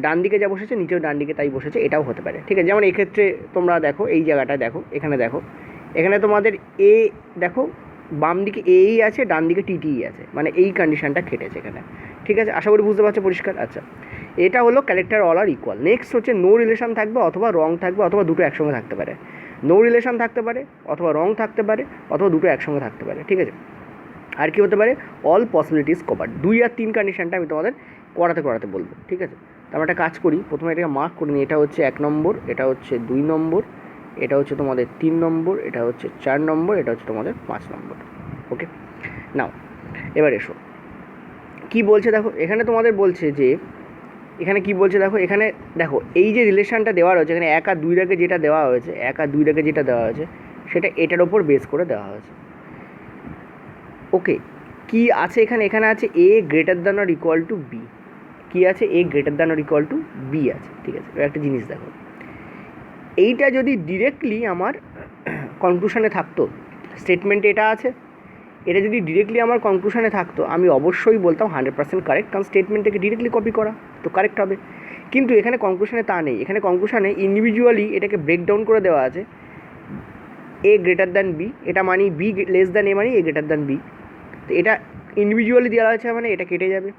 ডান দিকে যা বসেছে নিচেও ডান দিকে তাই বসেছে, এটাও হতে পারে। ঠিক আছে, যেমন এক্ষেত্রে তোমরা দেখো, এই জায়গাটায় দেখো, এখানে দেখো, এখানে তোমাদের এ দেখো, বাম দিকে এই আছে, ডান দিকে টিটিই আছে, মানে এই কন্ডিশনটা খেটেছে এখানে। ঠিক আছে, আশা করি বুঝতে পারছো পরিষ্কার। আচ্ছা, এটা হলো ক্যারেক্টার অল আর ইকুয়াল। নেক্সট হচ্ছে নো রিলেশন থাকবে, অথবা রং থাকবে, অথবা দুটো একসঙ্গে থাকতে পারে। নো রিলেশন থাকতে পারে, অথবা রং থাকতে পারে, অথবা দুটো একসঙ্গে থাকতে পারে। ঠিক আছে, আর কি হতে পারে, অল পসিবিলিটিস কভার। 2 আর 3 কন্ডিশনটা আমি তোমাদের করাতে বলবো। ঠিক আছে, তো আমরা একটা কাজ করি, প্রথমে এটাকে মার্ক করে নিই। এটা হচ্ছে 1 নম্বর, এটা হচ্ছে 2 নম্বর, এটা হচ্ছে তোমাদের 3 নম্বর, এটা হচ্ছে 4 নম্বর, এটা হচ্ছে তোমাদের 5 নম্বর। ওকে, নাও এবার এসো, কি বলছে দেখো, এখানে তোমাদের বলছে যে, এখানে কি বলছে দেখো, এখানে দেখো এই যে রিলেশনটা দেওয়া রয়েছে, এখানে 1 আর 2 দাগে যেটা দেওয়া হয়েছে, 1 আর 2 দাগে যেটা দেওয়া হয়েছে, সেটা এটার ওপর বেস করে দেওয়া হয়েছে। ওকে, কি আছে এখানে, এখানে আছে A greater than or equal to B. কী আছে, A greater than or equal to B আছে। ঠিক আছে, এবার একটা জিনিস দেখো, এইটা যদি ডিরেক্টলি আমার কনক্লুশনে থাকতো, স্টেটমেন্টে এটা আছে, এটা যদি ডিরেক্টলি আমার কনক্লুশনে থাকতো, আমি অবশ্যই বলতাম 100% কারেক্ট, কারণ স্টেটমেন্টটাকে ডিরেক্টলি কপি করা তো কারেক্ট হবে। কিন্তু এখানে কনক্লুশনে তা নেই, এখানে কনক্লুশনে ইন্ডিভিজুয়ালি এটাকে ব্রেকডাউন করে দেওয়া আছে। এ গ্রেটার দ্যান বি, এটা মানি be less than A, money A greater than B. তো এটা ইন্ডিভিজুয়ালি দেওয়া আছে, মানে এটা কেটে যাবে।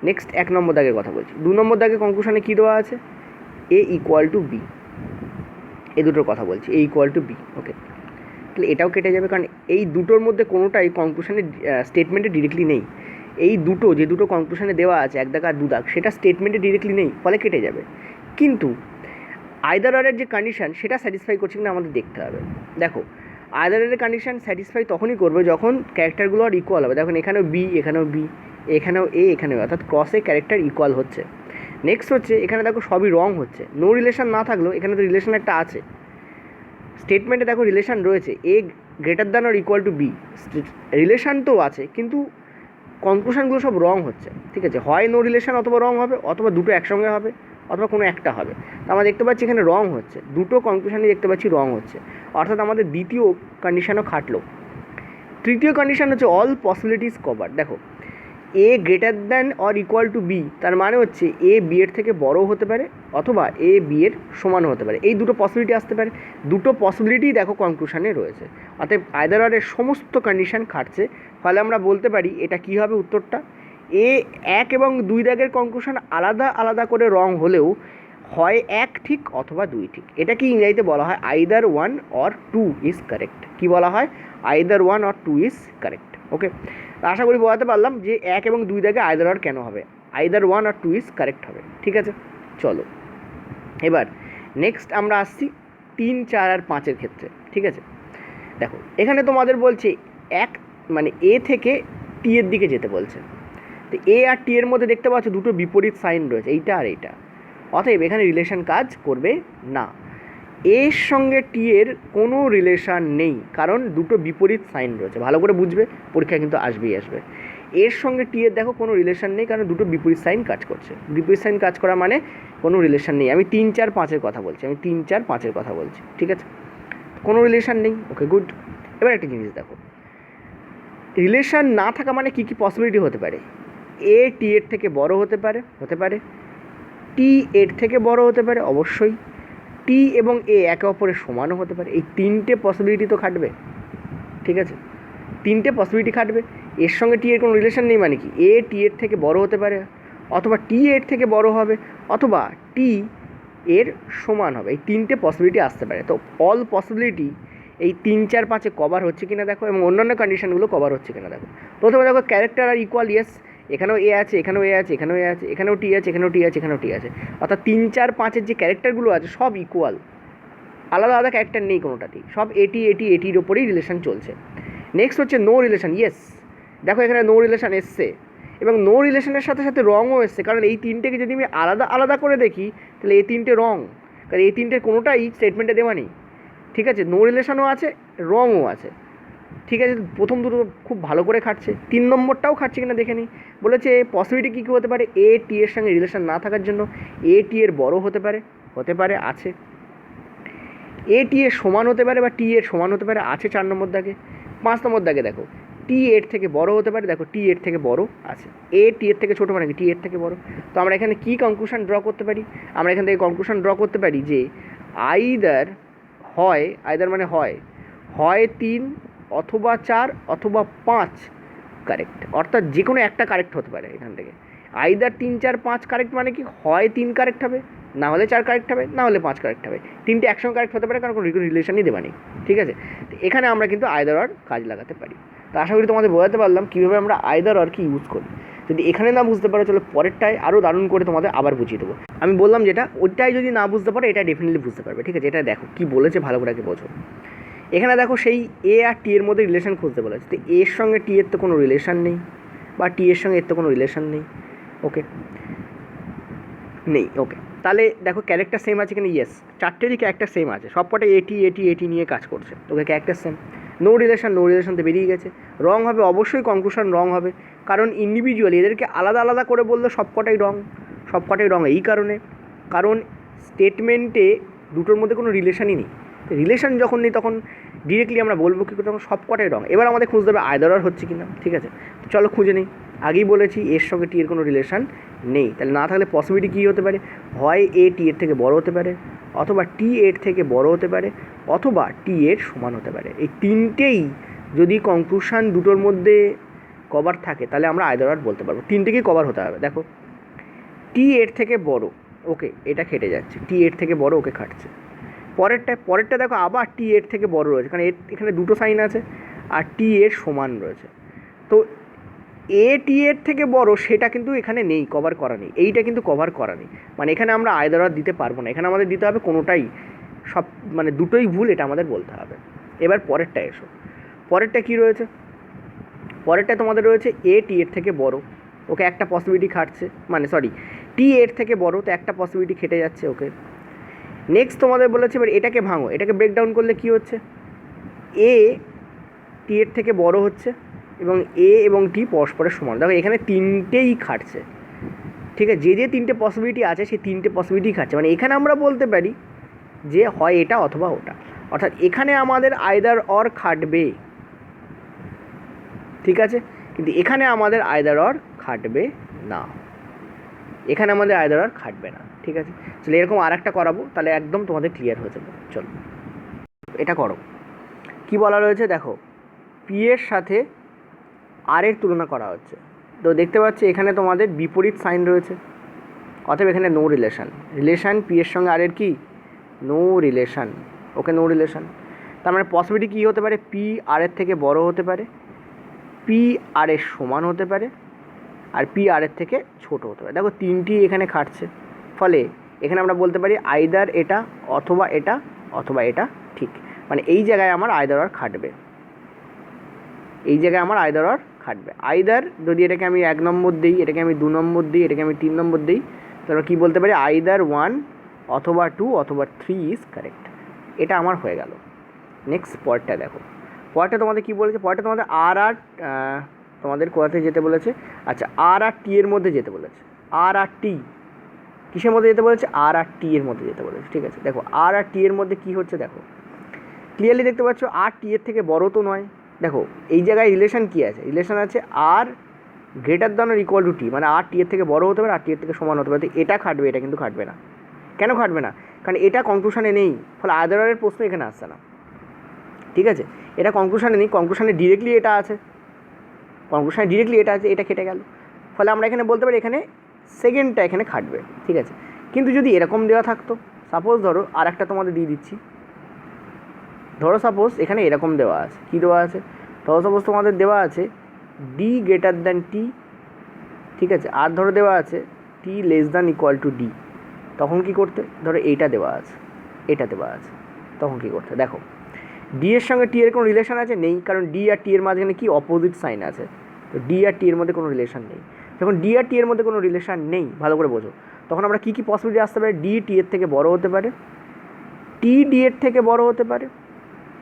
নেক্সট 1 নম্বর দাগের কথা বলছি। 2 নম্বর দাগে কনক্লুশনে কী দেওয়া আছে, এ ইকুয়াল টু বি, এই দুটোর কথা বলছি, এ ইকুয়াল টু বি। ওকে, তাহলে এটাও কেটে যাবে, কারণ এই দুটোর মধ্যে কোনোটাই কনক্লুশনে স্টেটমেন্টে ডিরেক্টলি নেই। এই দুটো যে দুটো কনক্লুশনে দেওয়া আছে 1 দাগ আর 2 দাগ, সেটা স্টেটমেন্টে ডিরেক্টলি নেই, ফলে কেটে যাবে। কিন্তু আইদার অরের যে কন্ডিশন, সেটা স্যাটিসফাই করছে কিনা আমাদের দেখতে হবে। দেখো, আইদার অরের কন্ডিশন স্যাটিসফাই তখনই করবে যখন ক্যারেক্টারগুলো আর ইকুয়াল হবে। দেখুন, এখানেও বি, এখানেও বি, এখানেও এ, এখানেও, অর্থাৎ ক্রসে ক্যারেক্টার ইকুয়াল হচ্ছে। নেক্সট হচ্ছে, এখানে দেখো সবই রং হচ্ছে, নো রিলেশন না থাকলেও এখানে তো রিলেশন একটা আছে। স্টেটমেন্টে দেখো রিলেশন রয়েছে, A greater than or equal to B, relation তো আছে, কিন্তু কনক্লুশনগুলো সব রং হচ্ছে। ঠিক আছে, হয় নো রিলেশন অথবা রং হবে, অথবা দুটো একসঙ্গে হবে, অথবা কোনো একটা হবে। তো আমরা দেখতে পাচ্ছি এখানে রং হচ্ছে, দুটো কনক্লুশনই দেখতে পাচ্ছি রং হচ্ছে, অর্থাৎ আমাদের দ্বিতীয় কন্ডিশনও খাটলো। তৃতীয় কন্ডিশন হচ্ছে অল পসিবিলিটিস কভার। দেখো, A greater than or equal to B, তার মানে হচ্ছে এ বি এর থেকে বড় হতে পারে, অথবা এ বি এর সমান হতে পারে। এই দুটো পসিবিলিটি আসতে পারে, দুটো পসিবিলিটি দেখো কনক্লুশনে রয়েছে, অর্থাৎ আইদার অরের সমস্ত কন্ডিশন খাটছে। ফলে আমরা বলতে পারি এটা কী হবে উত্তরটা, এ 1 এবং 2 দাগের কনক্লুশন আলাদা আলাদা করে রং হলেও হয় 1 ঠিক অথবা 2 ঠিক। এটা কি ইংরেজিতে বলা হয় আইদার 1 অর 2 ইজ কারেক্ট। কি বলা হয়, আইদার 1 অর 2 ইজ কারেক্ট। ওকে, আশা করি বোঝাতে পারলাম যে 1 এবং 2 দাগে আইদার অর কেন হবে, আইদার 1 আর 2 ইজ কারেক্ট হবে। ঠিক আছে, চলো এবার নেক্সট আমরা আসছি 3, 4 আর 5-এর ক্ষেত্রে। ঠিক আছে, দেখো এখানে তোমাদের বলছে এক মানে এ থেকে টি এর দিকে যেতে বলছে। তো এ আর টি এর মধ্যে দেখতে পাচ্ছ দুটো বিপরীত সাইন রয়েছে, এইটা আর এইটা, অতএব এখানে রিলেশন কাজ করবে না। এর সঙ্গে টি এর কোনো রিলেশান নেই, কারণ দুটো বিপরীত সাইন রয়েছে। ভালো করে বুঝবে, পরীক্ষা কিন্তু আসবেই আসবে। এর সঙ্গে টি এর দেখো কোনো রিলেশান নেই, কারণ দুটো বিপরীত সাইন কাজ করছে। বিপরীত সাইন কাজ করা মানে কোনো রিলেশান নেই। আমি 3, 4, 5-এর কথা বলছি, আমি 3, 4, 5-এর কথা বলছি। ঠিক আছে, কোনো রিলেশান নেই। ওকে, গুড। এবার একটা জিনিস দেখো, রিলেশান না থাকা মানে কী কী পসিবিলিটি হতে পারে, এ টি এর থেকে বড় হতে পারে, টি এর থেকে বড় হতে পারে অবশ্যই, টি এবং এ একে অপরের সমানও হতে পারে। এই 3টে পসিবিলিটি তো খাটবে। ঠিক আছে, 3টে পসিবিলিটি খাটবে। এর সঙ্গে টি এর কোনো রিলেশন নেই মানে কি, এ টি এর থেকে বড় হতে পারে, অথবা টি এর থেকে বড় হবে, অথবা টি এর সমান হবে। এই 3টে পসিবিলিটি আসতে পারে। তো অল পসিবিলিটি এই 3, 4, 5-এ কভার হচ্ছে কিনা দেখো, এবং অন্যান্য কন্ডিশনগুলো কভার হচ্ছে কিনা দেখো। প্রথমে দেখো ক্যারেক্টার আর ইকুয়াল, ইয়েস, এখানেও এ আছে, এখানেও এ আছে, এখানেও এ আছে, এখানেও টি আছে, এখানেও টি আছে, এখানেও টি আছে, অর্থাৎ 3, 4, 5-এর যে ক্যারেক্টারগুলো আছে সব ইকুয়াল, আলাদা আলাদা ক্যারেক্টার নেই কোনোটাতেই, সব এটির ওপরেই রিলেশন চলছে। নেক্সট হচ্ছে নো রিলেশন, ইয়েস, দেখো এখানে নো রিলেশন এসছে, এবং নো রিলেশনের সাথে সাথে রঙও এসছে, কারণ এই তিনটেকে যদি আমি আলাদা আলাদা করে দেখি তাহলে এই তিনটে রং, কারণ এই তিনটের কোনোটাই স্টেটমেন্টে দেওয়া নেই, ঠিক আছে, নো রিলেশনও আছে, রঙও আছে, ঠিক আছে। প্রথম দুটো খুব ভালো করে খাটছে, 3 নম্বরটাও খাটছে কিনা দেখে নিই। বলেছে পসিবিলিটি কী কী হতে পারে, এ টি এর সঙ্গে রিলেশন না থাকার জন্য এ টি এর বড় হতে পারে, আছে, এ টি এর সমান হতে পারে বা টি এর সমান হতে পারে, আছে 4 নম্বর দাগে। 5 নম্বর দাগে দেখো টি এর থেকে বড় হতে পারে, দেখো টি এর থেকে বড় আছে, এ টি এর থেকে ছোটো মানে কি টি এর থেকে বড়। তো আমরা এখানে কী কনক্লুশন ড্র করতে পারি, আমরা এখান থেকে কনক্লুশন ড্র করতে পারি যে আইদার মানে হয় 3 অথবা 4 অথবা 5 কারেক্ট, অর্থাৎ যে কোনো একটা কারেক্ট হতে পারে এখান থেকে। আইদার 3, 4, 5 কারেক্ট মানে কি, হয় 3 কারেক্ট হবে, না হলে 4 কারেক্ট হবে, না হলে 5 কারেক্ট হবে, 3টে একসঙ্গে কারেক্ট হতে পারে, কারণ কোনো রিলেশনই দেওয়া নেই, ঠিক আছে। তো এখানে আমরা কিন্তু আইদার অর কাজ লাগাতে পারি। তো আশা করি তোমাদের বোঝাতে পারলাম কীভাবে আমরা আইদার অর কি ইউজ করি। যদি এখানে না বুঝতে পারো চলো পরেরটায় আরও দারুণ করে তোমাদের আবার বুঝিয়ে দেবো। আমি বললাম যেটা, ওইটাই যদি না বুঝতে পারো এটা ডেফিনেটলি বুঝতে পারবে, ঠিক আছে। এটা দেখো কী বলেছে ভালো করে আগে বোঝো। এখানে দেখো সেই এ আর টি এর মধ্যে রিলেশন খুঁজতে বলেছে, তো এর সঙ্গে টি এর তো কোনো রিলেশন নেই, বা টি এর সঙ্গে এর তো কোনো রিলেশন নেই, ওকে নেই, ওকে। তাহলে দেখো ক্যারেক্টার সেম আছে কিনা, ইয়েস, 4টেরই ক্যারেক্টার সেম আছে, সব কটা এটি নিয়ে কাজ করছে, okay character same. No relation তো বেরিয়ে গেছে। রং হবে অবশ্যই, কনক্লুশন রং হবে, কারণ ইন্ডিভিজুয়ালি এদেরকে আলাদা আলাদা করে বললে সব কটাই রং এই কারণ স্টেটমেন্টে দুটোর মধ্যে কোনো রিলেশনই নেই। রিলেশন যখন নেই তখন ডিরেক্টলি আমরা বলবো কী করে, তখন সব কটাই রং। এবার আমাদের খুঁজতে হবে আইদার অর হচ্ছে কিনা, ঠিক আছে। তো চলো খুঁজে নিই। আগেই বলেছি এর সঙ্গে টি এর কোনো রিলেশন নেই, তাহলে না থাকলে পসিবিলিটি কী হতে পারে, হয় এ টি এর থেকে বড় হতে পারে, অথবা টি এর থেকে বড় হতে পারে, অথবা টি এর সমান হতে পারে। এই তিনটেই যদি কনক্লুশন দুটোর মধ্যে কভার থাকে তাহলে আমরা আইদার অর বলতে পারবো, তিনটেকেই কভার হতে হবে। দেখো টি এর থেকে বড়, ওকে এটা খেটে যাচ্ছে, টি এর থেকে বড়, ওকে খাটছে। পরেরটা দেখো আবার টি এর থেকে বড় রয়েছে, কারণ এখানে দুটো সাইন আছে, আর টি এর সমান রয়েছে। তো এ টি এর থেকে বড় সেটা কিন্তু এখানে নেই, কভার করা নেই, এইটা কিন্তু কভার করা নেই, মানে এখানে আমরা আইদার অর দিতে পারবো না, এখানে আমাদের দিতে হবে কোনোটাই, সব মানে দুটোই ভুল, এটা আমাদের বলতে হবে। এবার পরেরটা এসো, পরেরটা কী রয়েছে, পরেরটা তোমাদের রয়েছে এ টি এর থেকে বড়, ওকে একটা পসিবিলিটি খাটছে, মানে সরি টি এর থেকে বড়, তো একটা পসিবিলিটি খেটে যাচ্ছে, ওকে। নেক্সট তোমাদের বলেছে এবার এটাকে ভাঙো, এটাকে ব্রেকডাউন করলে কী হচ্ছে, এ টি এর থেকে বড় হচ্ছে এবং এ এবং টি পরস্পরের সমান। দেখো এখানে তিনটেই খাটছে, ঠিক আছে, যে তিনটে পসিবিলিটি আছে সেই তিনটে পসিবিলিটি খাটছে, মানে এখানে আমরা বলতে পারি যে হয় এটা অথবা ওটা, অর্থাৎ এখানে আমাদের আইদার অর খাটবে, ঠিক আছে, কিন্তু এখানে আমাদের আইদার অর খাটবে না, এখানে আমাদের আইদার অর খাটবে না, ঠিক আছে। তাহলে এরকম আর একটা করাবো, তাহলে একদম তোমাদের ক্লিয়ার হয়ে যাবে। চলো এটা করো। কি বলা রয়েছে দেখো, পি এর সাথে আর এর তুলনা করা হচ্ছে, তো দেখতে পাচ্ছি এখানে তোমাদের বিপরীত সাইন রয়েছে, অতএব এখানে নো রিলেশন পি এর সঙ্গে আর এর কি no relation, okay no relation. তার মানে পসিবিলিটি কী হতে পারে, পি আর এর থেকে বড় হতে পারে, পি আর এর সমান হতে পারে, আর পি আর এর থেকে ছোট হতে পারে। দেখো তিনটি এখানে খাটছে, ফলে এখানে আমরা বলতে পারি আইদার এটা অথবা এটা অথবা এটা, ঠিক, মানে এই জায়গায় আমার আইদার অর খাটবে, এই জায়গায় আমার আইদার অর খাটবে। আইদার যদি এটাকে আমি 1 নম্বর দিই, এটাকে আমি 2 নম্বর দিই, এটাকে আমি 3 নম্বর দিই, তাহলে কী বলতে পারি, আইদার 1 অথবা 2 অথবা 3 ইজ কারেক্ট, এটা আমার হয়ে গেল। নেক্সট পরেরটা দেখো, পরেরটা তোমাদের কী বলেছে, পরেরটা তোমাদের আর তোমাদের কোথাতে যেতে বলেছে, আচ্ছা আর টি এর মধ্যে যেতে বলেছে, আর টি কিসের মধ্যে যেতে বলেছে, আর টি এর মধ্যে যেতে বলেছে, ঠিক আছে। দেখো আর টি এর মধ্যে কী হচ্ছে দেখো, ক্লিয়ারলি দেখতে পাচ্ছ আর টি এর থেকে বড় তো নয়, দেখো এই জায়গায় রিলেশন কী আছে, রিলেশন আছে R greater than or equal to T, মানে আর টি এর থেকে বড় হতে পারে, আর টি এর থেকে সমান হতে পারে, তো এটা খাটবে, এটা কিন্তু খাটবে না। কেন খাটবে না, কারণ এটা কনক্লুশনে নেই, ফলে আইদার অরের প্রশ্ন এখানে আসছে না, ঠিক আছে। এটা কনক্লুশনে নেই, কনক্লুশনে ডিরেক্টলি এটা আছে, এটা কেটে গেল, ফলে আমরা এখানে বলতে পারি এখানে সেকেন্ডটা এখানে খাটবে, ঠিক আছে। কিন্তু যদি এরকম দেওয়া থাকতো, সাপোজ ধরো আর একটা তোমাদের দিয়ে দিচ্ছি, ধরো সাপোজ এখানে এরকম দেওয়া আছে, কী দেওয়া আছে, ধরো সাপোজ তোমাদের দেওয়া আছে ডি গ্রেটার দ্যান টি, ঠিক আছে, আর ধরো দেওয়া আছে T less than equal to D, তখন কী করতে, ধরো এইটা দেওয়া আছে, এটা দেওয়া আছে, তখন কী করতে, দেখো ডি এর সঙ্গে টি এর কোনো রিলেশন আছে, নেই, কারণ ডি আর টি এর মাঝখানে কি অপোজিট সাইন আছে, তো ডি আর টি এর মধ্যে কোনো রিলেশন নেই। যখন ডি আর টি এর মধ্যে কোনো রিলেশন নেই, ভালো করে বোঝো, তখন আমরা কী কী পসিবিলিটি আসতে পারে, ডি টি এর থেকে বড় হতে পারে, টি ডি এর থেকে বড় হতে পারে,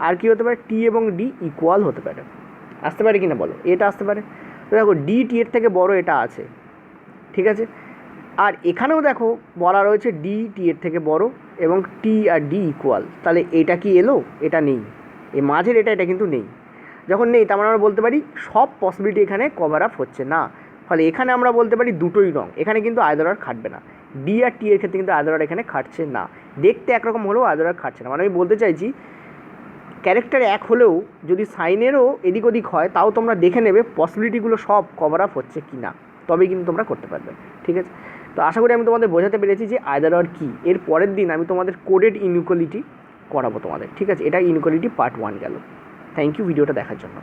আর কী হতে পারে, টি এবং ডি ইকুয়াল হতে পারে, আসতে পারে কি না বলো, এটা আসতে পারে। তো দেখো ডি টি এর থেকে বড় এটা আছে, ঠিক আছে, আর এখানেও দেখো বলা রয়েছে ডি টি এর থেকে বড় এবং টি আর ডি ইকুয়াল, তাহলে এটা কি এলো, এটা নেই, এই মাঝের এটা কিন্তু নেই। যখন নেই তার মানে আমরা বলতে পারি সব পসিবিলিটি এখানে কভার আপ হচ্ছে না, ফলে এখানে আমরা বলতে পারি দুটোই রং, এখানে কিন্তু আয়দার আর খাটবে না, ডি আর টি এর ক্ষেত্রে কিন্তু আয়দার আর এখানে খাটছে না, দেখতে একরকম হলেও আয়দার আর খাটছে না। মানে আমি বলতে চাইছি ক্যারেক্টার এক হলেও যদি সাইনেরও এদিক ওদিক হয় তাও তোমরা দেখে নেবে পসিবিলিটিগুলো সব কভার আপ হচ্ছে কি না, তবেই কিন্তু তোমরা করতে পারবে, ঠিক আছে। তো আশা করি আমি তোমাদের বোঝাতে পেরেছি যে আয়দার আর কী। এর পরের দিন আমি তোমাদের কোডেড ইনইকুয়ালিটি করাবো তোমাদের, ঠিক আছে, এটা ইনইকুয়ালিটি পার্ট 1 গেল। থ্যাংক ইউ ভিডিওটা দেখার জন্য।